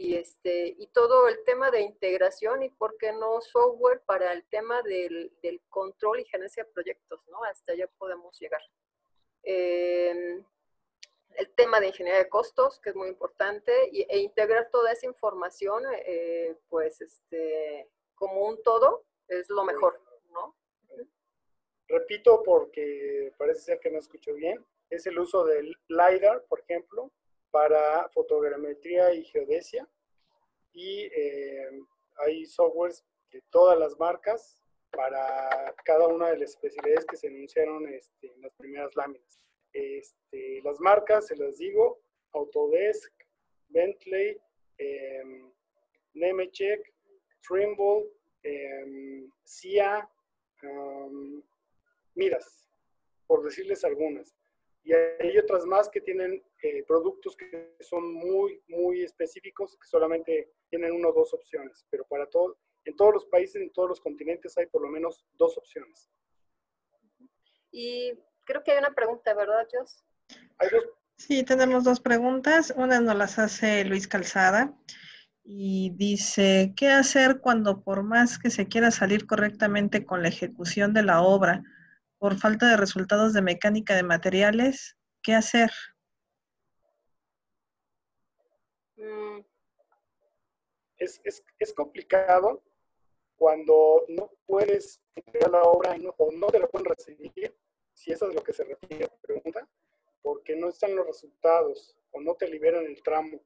y todo el tema de integración, y por qué no software para el tema del control y gerencia de proyectos, ¿no? Hasta allá podemos llegar. el tema de ingeniería de costos, que es muy importante, e integrar toda esa información, pues, como un todo, es lo mejor, ¿no? Repito porque parece ser que no escucho bien. Es el uso del LiDAR, por ejemplo, para fotogrametría y geodesia. Y hay softwares de todas las marcas para cada una de las especialidades que se anunciaron en las primeras láminas. Las marcas, se las digo: Autodesk, Bentley, Nemetschek, Trimble, SIA, Midas, por decirles algunas. Y hay otras más que tienen productos que son muy, muy específicos, que solamente tienen una o dos opciones, pero para todo, en todos los países, en todos los continentes hay por lo menos dos opciones. Y creo que hay una pregunta, ¿verdad, Jos? Hay dos. Sí, tenemos dos preguntas. Una nos las hace Luis Calzada y dice, ¿qué hacer cuando por más que se quiera salir correctamente con la ejecución de la obra, por falta de resultados de mecánica de materiales, qué hacer? Es complicado cuando no puedes entregar la obra o no te la pueden recibir, si eso es lo que se refiere a la pregunta, porque no están los resultados o no te liberan el tramo.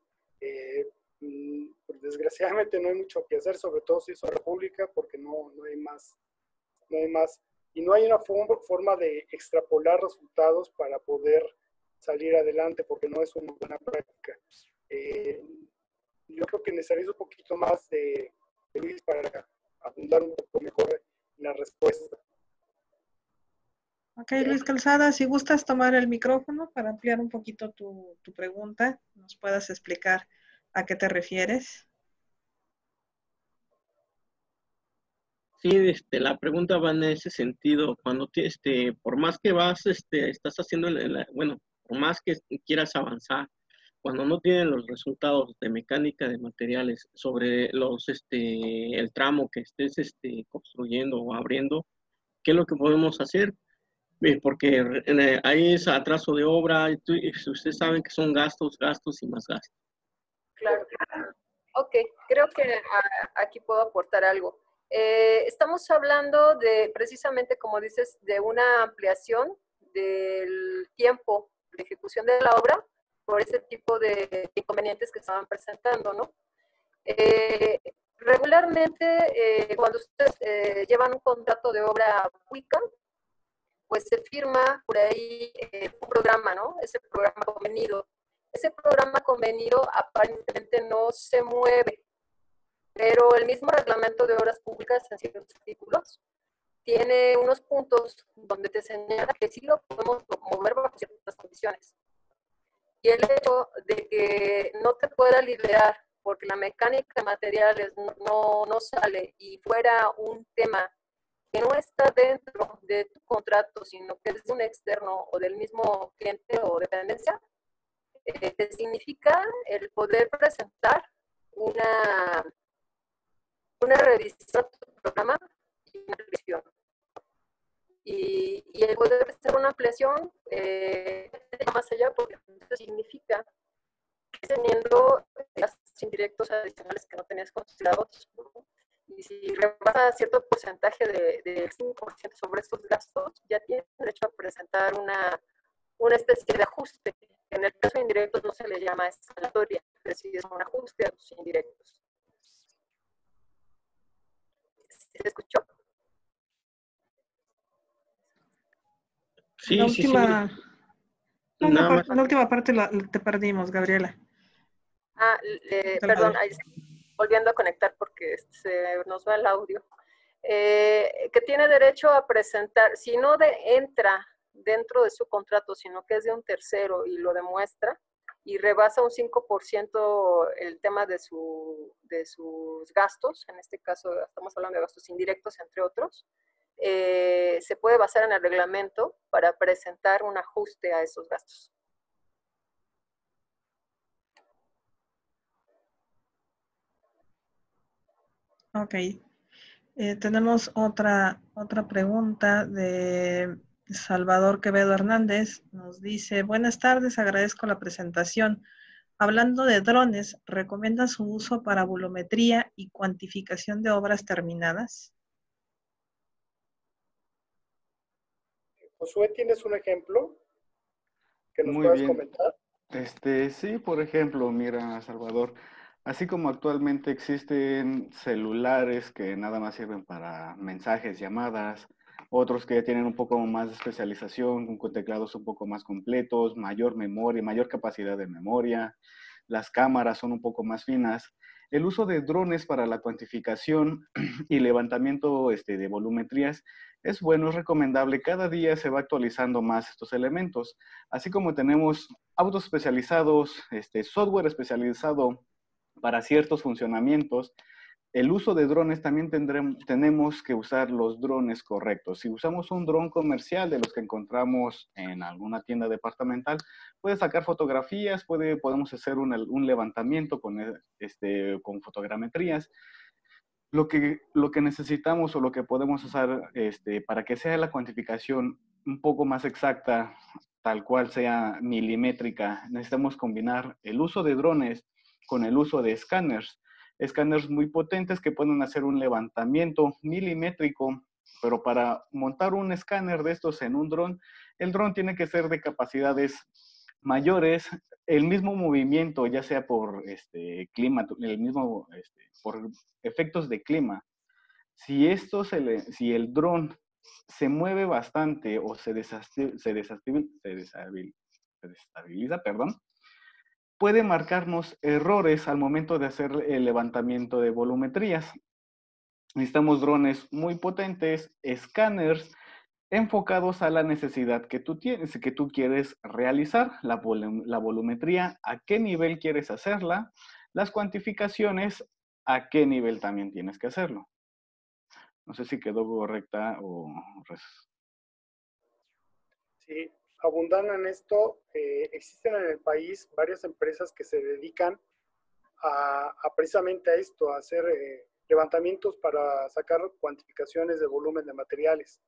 Pues desgraciadamente no hay mucho que hacer, sobre todo si es obra pública, porque no hay más. No hay más. Y no hay una forma de extrapolar resultados para poder salir adelante, porque no es una buena práctica. Yo creo que necesitaría un poquito más de Luis para abundar un poco mejor en la respuesta. Ok, Luis Calzada, si gustas tomar el micrófono para ampliar un poquito tu pregunta, nos puedas explicar a qué te refieres. Sí, la pregunta va en ese sentido. Cuando por más que estás haciendo, bueno, por más que quieras avanzar, cuando no tienen los resultados de mecánica de materiales sobre el tramo que estés construyendo o abriendo, ¿qué es lo que podemos hacer? Porque ahí es atraso de obra, y ustedes saben que son gastos, gastos y más gastos. Claro. Ok, creo que aquí puedo aportar algo. Estamos hablando de, precisamente como dices, de una ampliación del tiempo de ejecución de la obra por ese tipo de inconvenientes que estaban presentando, ¿no? Regularmente, cuando ustedes llevan un contrato de obra pública, pues se firma por ahí un programa, ¿no? Ese programa convenido. Ese programa convenido aparentemente no se mueve, pero el mismo reglamento de obras públicas en ciertos artículos tiene unos puntos donde te señala que sí lo podemos mover bajo ciertas condiciones. Y el hecho de que no te pueda liberar porque la mecánica de materiales no sale y fuera un tema que no está dentro de tu contrato, sino que es de un externo o del mismo cliente o dependencia, te significa el poder presentar una revisión de tu programa y una revisión. Y el poder hacer una ampliación más allá, porque eso significa que teniendo gastos indirectos adicionales que no tenías considerados, ¿no? Y si rebasa cierto porcentaje del 5% sobre estos gastos, ya tienes derecho a presentar una especie de ajuste. En el caso de indirectos no se le llama escalatoria, es decir, es un ajuste a tus indirectos. ¿Se escuchó? Sí, La sí, última, sí. la última parte te perdimos, Gabriela. Perdón, ahí volviendo a conectar porque se nos va el audio. Que tiene derecho a presentar, si no entra dentro de su contrato, sino que es de un tercero y lo demuestra y rebasa un 5% el tema de sus gastos, en este caso estamos hablando de gastos indirectos, entre otros, se puede basar en el reglamento para presentar un ajuste a esos gastos. Ok. Tenemos otra pregunta de Salvador Quevedo Hernández nos dice, buenas tardes, agradezco la presentación. Hablando de drones, ¿recomienda su uso para volumetría y cuantificación de obras terminadas? Josué, ¿tienes un ejemplo que nos Muy puedas bien. comentar? Sí, por ejemplo, mira, Salvador, así como actualmente existen celulares que nada más sirven para mensajes, llamadas, otros que ya tienen un poco más de especialización, con teclados un poco más completos, mayor memoria, mayor capacidad de memoria, las cámaras son un poco más finas. El uso de drones para la cuantificación y levantamiento de volumetrías es bueno, es recomendable. Cada día se va actualizando más estos elementos. Así como tenemos autos especializados, software especializado para ciertos funcionamientos, el uso de drones también tenemos que usar los drones correctos. Si usamos un dron comercial de los que encontramos en alguna tienda departamental, puede sacar fotografías, podemos hacer un levantamiento con fotogrametrías. Lo que necesitamos o lo que podemos usar para que sea la cuantificación un poco más exacta, tal cual sea milimétrica, necesitamos combinar el uso de drones con el uso de escáneres muy potentes que pueden hacer un levantamiento milimétrico, pero para montar un escáner de estos en un dron, el dron tiene que ser de capacidades mayores, el mismo movimiento, ya sea por clima, por efectos de clima. Si el dron se mueve bastante o se desestabiliza, perdón, puede marcarnos errores al momento de hacer el levantamiento de volumetrías. Necesitamos drones muy potentes, escáneres enfocados a la necesidad que tú tienes, que tú quieres realizar, la volumetría, a qué nivel quieres hacerla, las cuantificaciones, a qué nivel también tienes que hacerlo. No sé si quedó correcta o... Sí, abundando en esto, existen en el país varias empresas que se dedican precisamente a esto, a hacer levantamientos para sacar cuantificaciones de volumen de materiales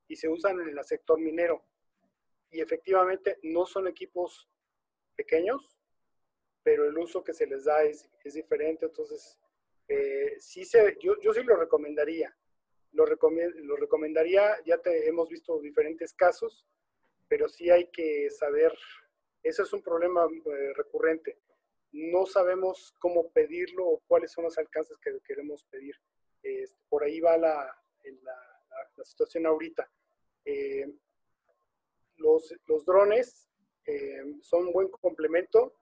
y se usan en el sector minero. Y efectivamente no son equipos pequeños, pero el uso que se les da es diferente. Entonces, yo sí lo recomendaría. Lo recomendaría, ya hemos visto diferentes casos, pero sí hay que saber, ese es un problema recurrente. No sabemos cómo pedirlo o cuáles son los alcances que queremos pedir. Por ahí va la situación ahorita. Los drones son un buen complemento,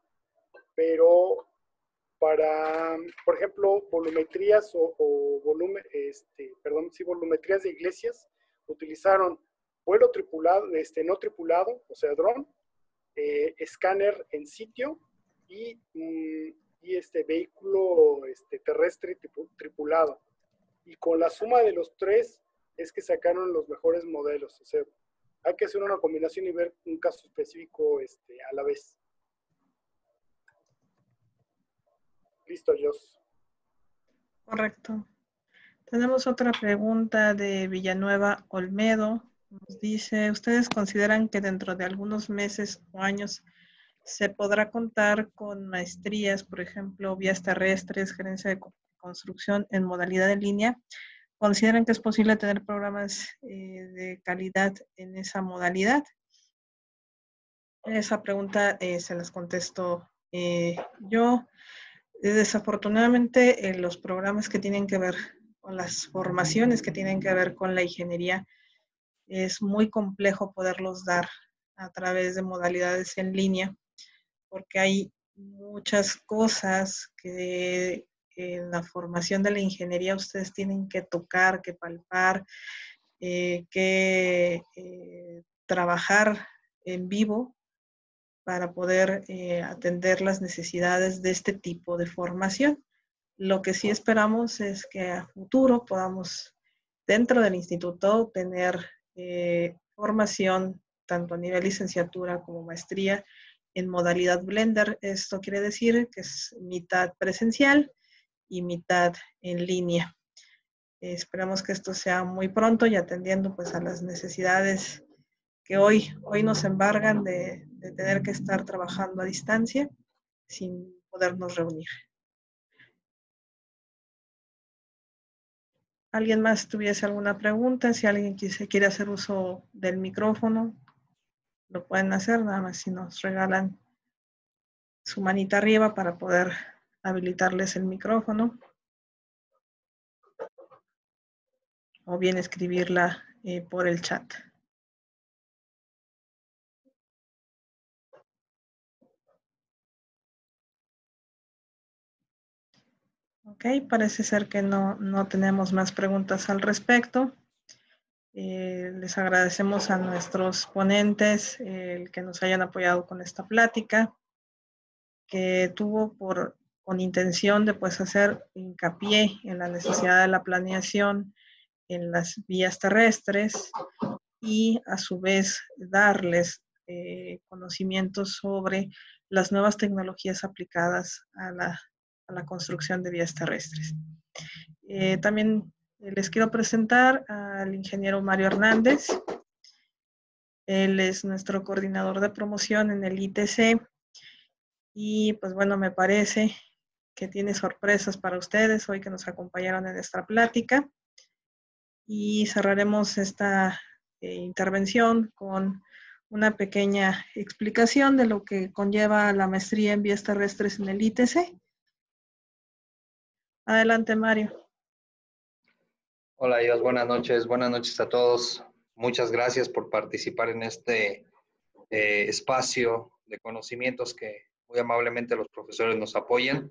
pero para, por ejemplo, volumetrías volumetrías de iglesias, utilizaron vuelo tripulado, no tripulado, o sea, dron, escáner en sitio y vehículo terrestre tripulado. Y con la suma de los tres es que sacaron los mejores modelos. O sea, hay que hacer una combinación y ver un caso específico a la vez. Listo, Jos. Correcto. Tenemos otra pregunta de Villanueva Olmedo. Nos dice, ¿ustedes consideran que dentro de algunos meses o años se podrá contar con maestrías, por ejemplo, vías terrestres, gerencia de construcción en modalidad en línea? ¿Consideran que es posible tener programas de calidad en esa modalidad? Esa pregunta se las contesto yo. Desafortunadamente, los programas que tienen que ver con las formaciones que tienen que ver con la ingeniería, es muy complejo poderlos dar a través de modalidades en línea, porque hay muchas cosas que en la formación de la ingeniería ustedes tienen que tocar, que palpar, que trabajar en vivo para poder atender las necesidades de este tipo de formación. Lo que sí esperamos es que a futuro podamos, dentro del instituto, tener formación tanto a nivel licenciatura como maestría en modalidad Blender. Esto quiere decir que es mitad presencial y mitad en línea. Esperamos que esto sea muy pronto y atendiendo pues a las necesidades que hoy nos embargan de tener que estar trabajando a distancia sin podernos reunir. ¿Alguien más tuviese alguna pregunta? Si alguien quiere hacer uso del micrófono, lo pueden hacer, nada más si nos regalan su manita arriba para poder habilitarles el micrófono. O bien escribirla por el chat. Ok, parece ser que no tenemos más preguntas al respecto. Les agradecemos a nuestros ponentes el que nos hayan apoyado con esta plática, que tuvo con intención de pues hacer hincapié en la necesidad de la planeación en las vías terrestres y a su vez darles conocimientos sobre las nuevas tecnologías aplicadas a la construcción de vías terrestres. También les quiero presentar al ingeniero Mario Hernández. Él es nuestro coordinador de promoción en el ITC y pues bueno, me parece que tiene sorpresas para ustedes hoy que nos acompañaron en esta plática, y cerraremos esta intervención con una pequeña explicación de lo que conlleva la maestría en vías terrestres en el ITC. Adelante, Mario. Hola, Dios, buenas noches a todos. Muchas gracias por participar en este espacio de conocimientos que muy amablemente los profesores nos apoyan.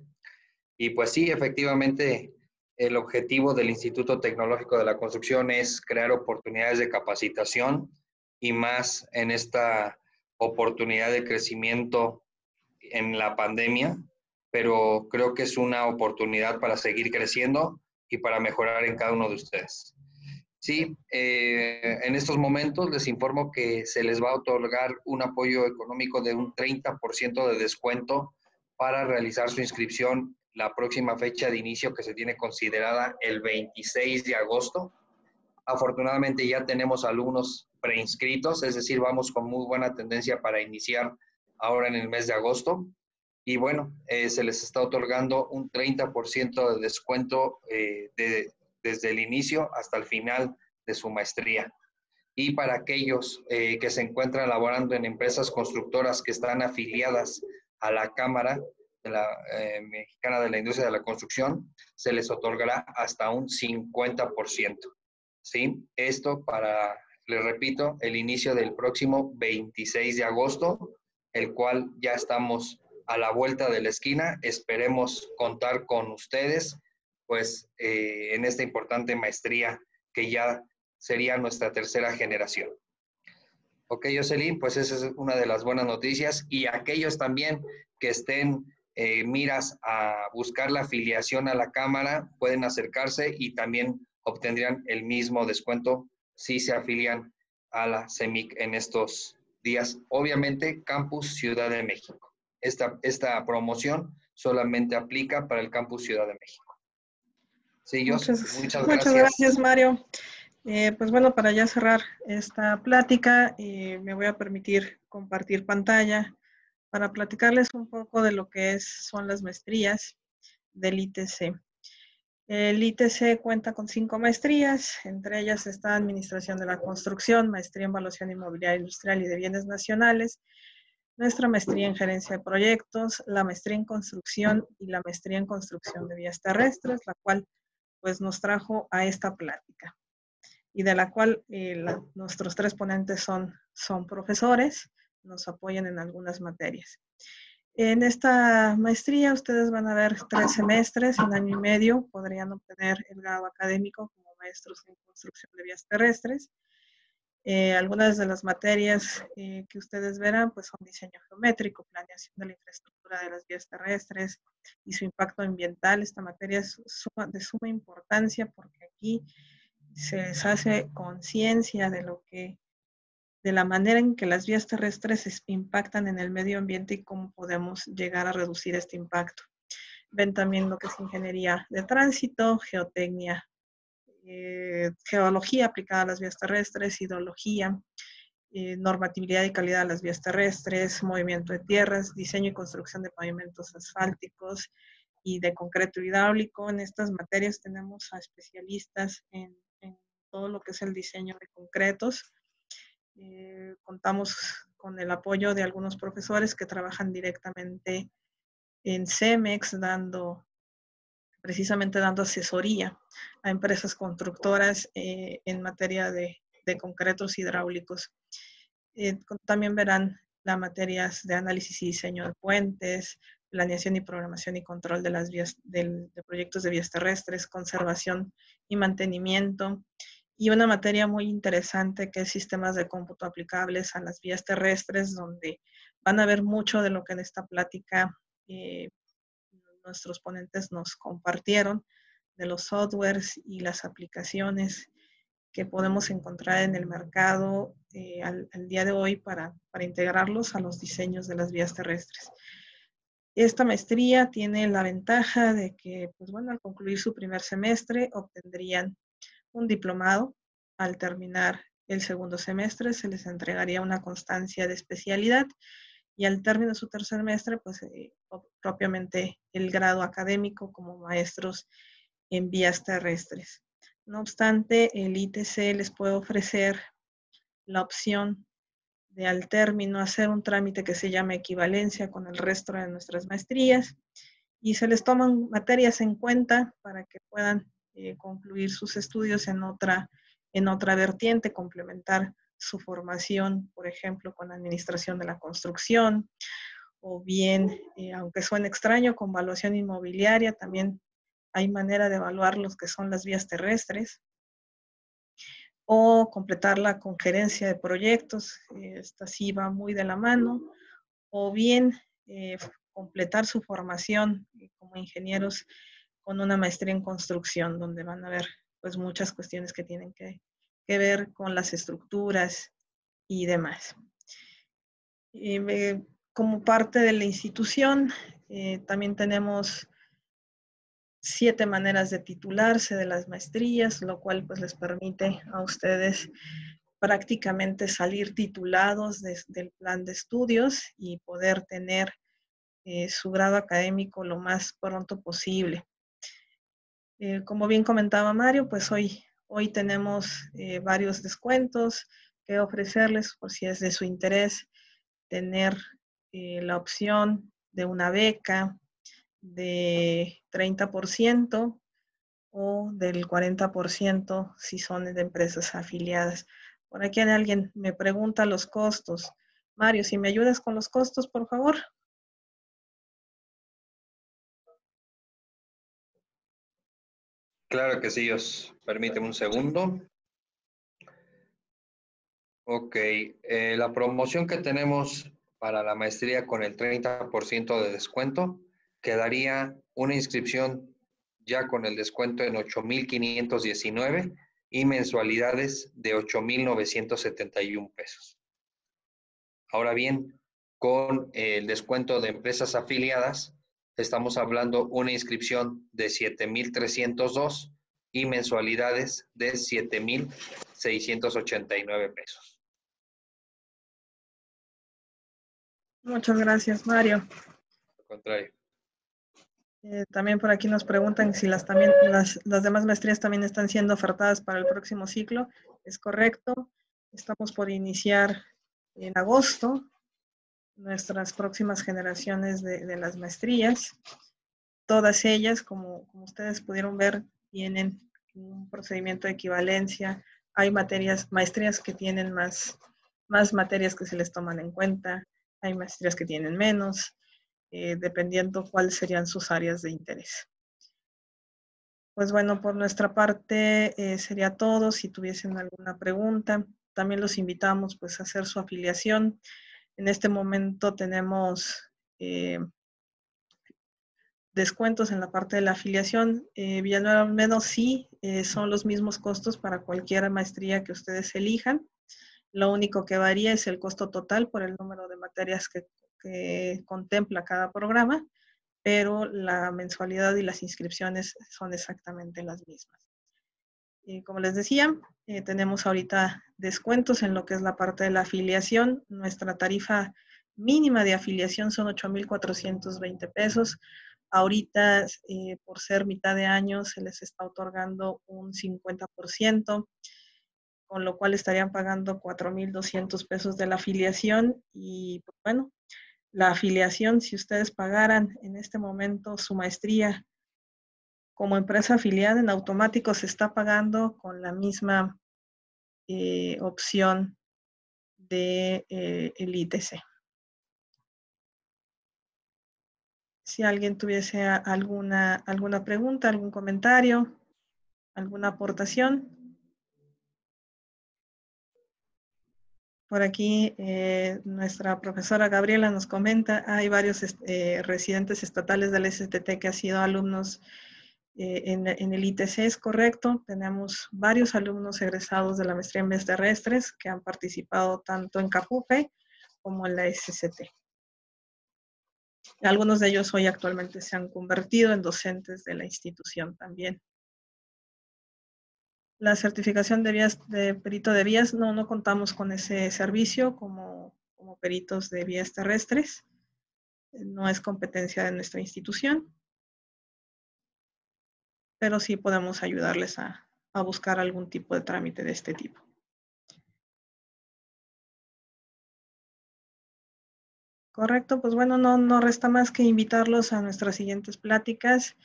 Y pues sí, efectivamente, el objetivo del Instituto Tecnológico de la Construcción es crear oportunidades de capacitación y más en esta oportunidad de crecimiento en la pandemia, pero creo que es una oportunidad para seguir creciendo y para mejorar en cada uno de ustedes. Sí, en estos momentos les informo que se les va a otorgar un apoyo económico de un 30% de descuento para realizar su inscripción la próxima fecha de inicio que se tiene considerada el 26 de agosto. Afortunadamente ya tenemos alumnos preinscritos, es decir, vamos con muy buena tendencia para iniciar ahora en el mes de agosto. Y bueno, se les está otorgando un 30% de descuento desde el inicio hasta el final de su maestría. Y para aquellos que se encuentran laborando en empresas constructoras que están afiliadas a la Cámara de la, Mexicana de la Industria de la Construcción, se les otorgará hasta un 50%. ¿Sí? Esto para, les repito, el inicio del próximo 26 de agosto, el cual ya estamos a la vuelta de la esquina. Esperemos contar con ustedes, pues, en esta importante maestría que ya sería nuestra tercera generación. Ok, Jocelyn, pues esa es una de las buenas noticias. Y aquellos también que estén miras a buscar la afiliación a la Cámara, pueden acercarse y también obtendrían el mismo descuento si se afilian a la CEMIC en estos días. Obviamente, Campus Ciudad de México. Esta promoción solamente aplica para el Campus Ciudad de México. Sí, muchas gracias, Mario. Pues bueno, para ya cerrar esta plática, me voy a permitir compartir pantalla para platicarles un poco de lo que son las maestrías del ITC. El ITC cuenta con 5 maestrías, entre ellas está Administración de la Construcción, Maestría en Evaluación Inmobiliaria Industrial y de Bienes Nacionales, nuestra maestría en Gerencia de Proyectos, la maestría en Construcción y la maestría en Construcción de Vías Terrestres, la cual pues nos trajo a esta plática y de la cual nuestros 3 ponentes son profesores, nos apoyan en algunas materias. En esta maestría ustedes van a ver 3 semestres, en año y medio podrían obtener el grado académico como maestros en construcción de vías terrestres. Algunas de las materias que ustedes verán pues son diseño geométrico, planeación de la infraestructura de las vías terrestres y su impacto ambiental. Esta materia es de suma importancia porque aquí se les hace conciencia de la manera en que las vías terrestres impactan en el medio ambiente y cómo podemos llegar a reducir este impacto. Ven también lo que es ingeniería de tránsito, geotecnia, geología aplicada a las vías terrestres, hidrología, normatividad y calidad de las vías terrestres, movimiento de tierras, diseño y construcción de pavimentos asfálticos y de concreto hidráulico. En estas materias tenemos a especialistas en todo lo que es el diseño de concretos. Contamos con el apoyo de algunos profesores que trabajan directamente en CEMEX, precisamente dando asesoría a empresas constructoras en materia de concretos hidráulicos. También verán las materias de análisis y diseño de puentes, planeación y programación y control de las vías, de proyectos de vías terrestres, conservación y mantenimiento, y una materia muy interesante que es sistemas de cómputo aplicables a las vías terrestres, donde van a ver mucho de lo que en esta plática nuestros ponentes nos compartieron, de los softwares y las aplicaciones que podemos encontrar en el mercado al día de hoy para integrarlos a los diseños de las vías terrestres. Esta maestría tiene la ventaja de que, pues bueno, al concluir su primer semestre obtendrían un diplomado. Al terminar el segundo semestre se les entregaría una constancia de especialidad y al término de su tercer semestre, pues propiamente el grado académico como maestros en vías terrestres. No obstante, el ITC les puede ofrecer la opción de al término hacer un trámite que se llama equivalencia con el resto de nuestras maestrías y se les toman materias en cuenta para que puedan concluir sus estudios en otra vertiente, complementar su formación, por ejemplo, con administración de la construcción, o bien, aunque suene extraño, con evaluación inmobiliaria. También hay manera de evaluar los que son las vías terrestres, o completarla con gerencia de proyectos, esta sí va muy de la mano, o bien completar su formación como ingenieros con una maestría en construcción, donde van a ver pues muchas cuestiones que tienen que ver con las estructuras y demás. Como parte de la institución, también tenemos 7 maneras de titularse de las maestrías, lo cual pues les permite a ustedes prácticamente salir titulados del plan de estudios y poder tener su grado académico lo más pronto posible. Como bien comentaba Mario, pues hoy tenemos varios descuentos que ofrecerles por si es de su interés tener la opción de una beca de 30% o del 40% si son de empresas afiliadas. Por aquí alguien me pregunta los costos. Mario, si me ayudas con los costos, por favor. Claro que sí, Dios. Permíteme un segundo. Ok, la promoción que tenemos para la maestría con el 30% de descuento, quedaría una inscripción ya con el descuento en 8,519 y mensualidades de 8,971 pesos. Ahora bien, con el descuento de empresas afiliadas, estamos hablando una inscripción de 7,302 y mensualidades de 7,689 pesos. Muchas gracias, Mario. Al contrario. También por aquí nos preguntan si las demás maestrías también están siendo ofertadas para el próximo ciclo. Es correcto. Estamos por iniciar en agosto nuestras próximas generaciones de las maestrías. Todas ellas, como ustedes pudieron ver, tienen un procedimiento de equivalencia. Hay maestrías que tienen más materias que se les toman en cuenta. Hay maestrías que tienen menos, dependiendo cuáles serían sus áreas de interés. Pues bueno, por nuestra parte sería todo. Si tuviesen alguna pregunta, también los invitamos pues a hacer su afiliación. En este momento tenemos descuentos en la parte de la afiliación. Villanueva al menos sí, son los mismos costos para cualquier maestría que ustedes elijan. Lo único que varía es el costo total por el número de materias que contempla cada programa, pero la mensualidad y las inscripciones son exactamente las mismas. Como les decía, tenemos ahorita descuentos en lo que es la parte de la afiliación. Nuestra tarifa mínima de afiliación son 8,420 pesos. Ahorita, por ser mitad de año, se les está otorgando un 50%, con lo cual estarían pagando 4,200 pesos de la afiliación. Y pues, bueno, la afiliación, si ustedes pagaran en este momento su maestría como empresa afiliada, en automático se está pagando con la misma opción de el ITC. Si alguien tuviese alguna pregunta, algún comentario, alguna aportación. Por aquí nuestra profesora Gabriela nos comenta, hay varios residentes estatales del STT que han sido alumnos en el ITC, es correcto. Tenemos varios alumnos egresados de la maestría en vías terrestres que han participado tanto en CAPUFE como en la SCT. Algunos de ellos hoy actualmente se han convertido en docentes de la institución también. La certificación de perito de vías, no contamos con ese servicio como peritos de vías terrestres. No es competencia de nuestra institución, pero sí podemos ayudarles a buscar algún tipo de trámite de este tipo. Correcto, pues bueno, no resta más que invitarlos a nuestras siguientes pláticas.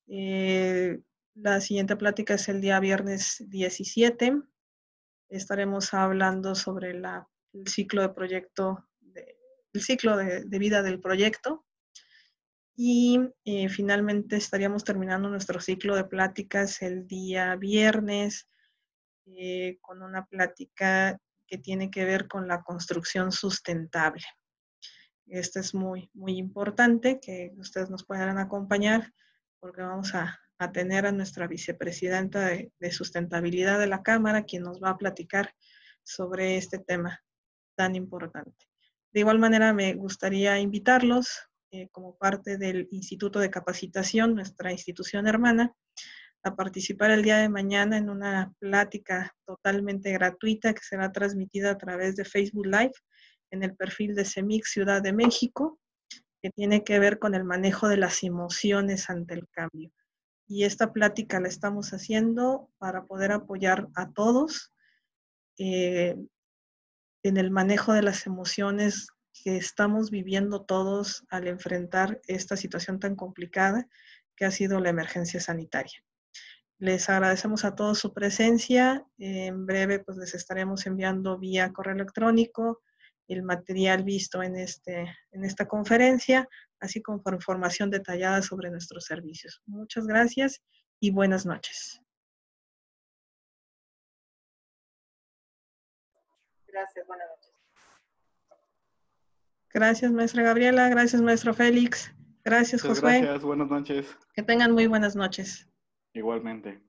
La siguiente plática es el día viernes 17. Estaremos hablando sobre el ciclo de proyecto, el ciclo de vida del proyecto. Y finalmente estaríamos terminando nuestro ciclo de pláticas el día viernes con una plática que tiene que ver con la construcción sustentable. Esto es muy importante que ustedes nos puedan acompañar porque vamos a tener a nuestra vicepresidenta de sustentabilidad de la Cámara, quien nos va a platicar sobre este tema tan importante. De igual manera, me gustaría invitarlos como parte del Instituto de Capacitación, nuestra institución hermana, a participar el día de mañana en una plática totalmente gratuita que será transmitida a través de Facebook Live en el perfil de CEMIC Ciudad de México, que tiene que ver con el manejo de las emociones ante el cambio. Y esta plática la estamos haciendo para poder apoyar a todos en el manejo de las emociones que estamos viviendo todos al enfrentar esta situación tan complicada que ha sido la emergencia sanitaria. Les agradecemos a todos su presencia. En breve pues les estaremos enviando vía correo electrónico el material visto en esta conferencia, así como por información detallada sobre nuestros servicios. Muchas gracias y buenas noches. Gracias, buenas noches. Gracias, maestra Gabriela. Gracias, maestro Félix. Gracias, Muchas Josué. gracias, buenas noches. Que tengan muy buenas noches. Igualmente.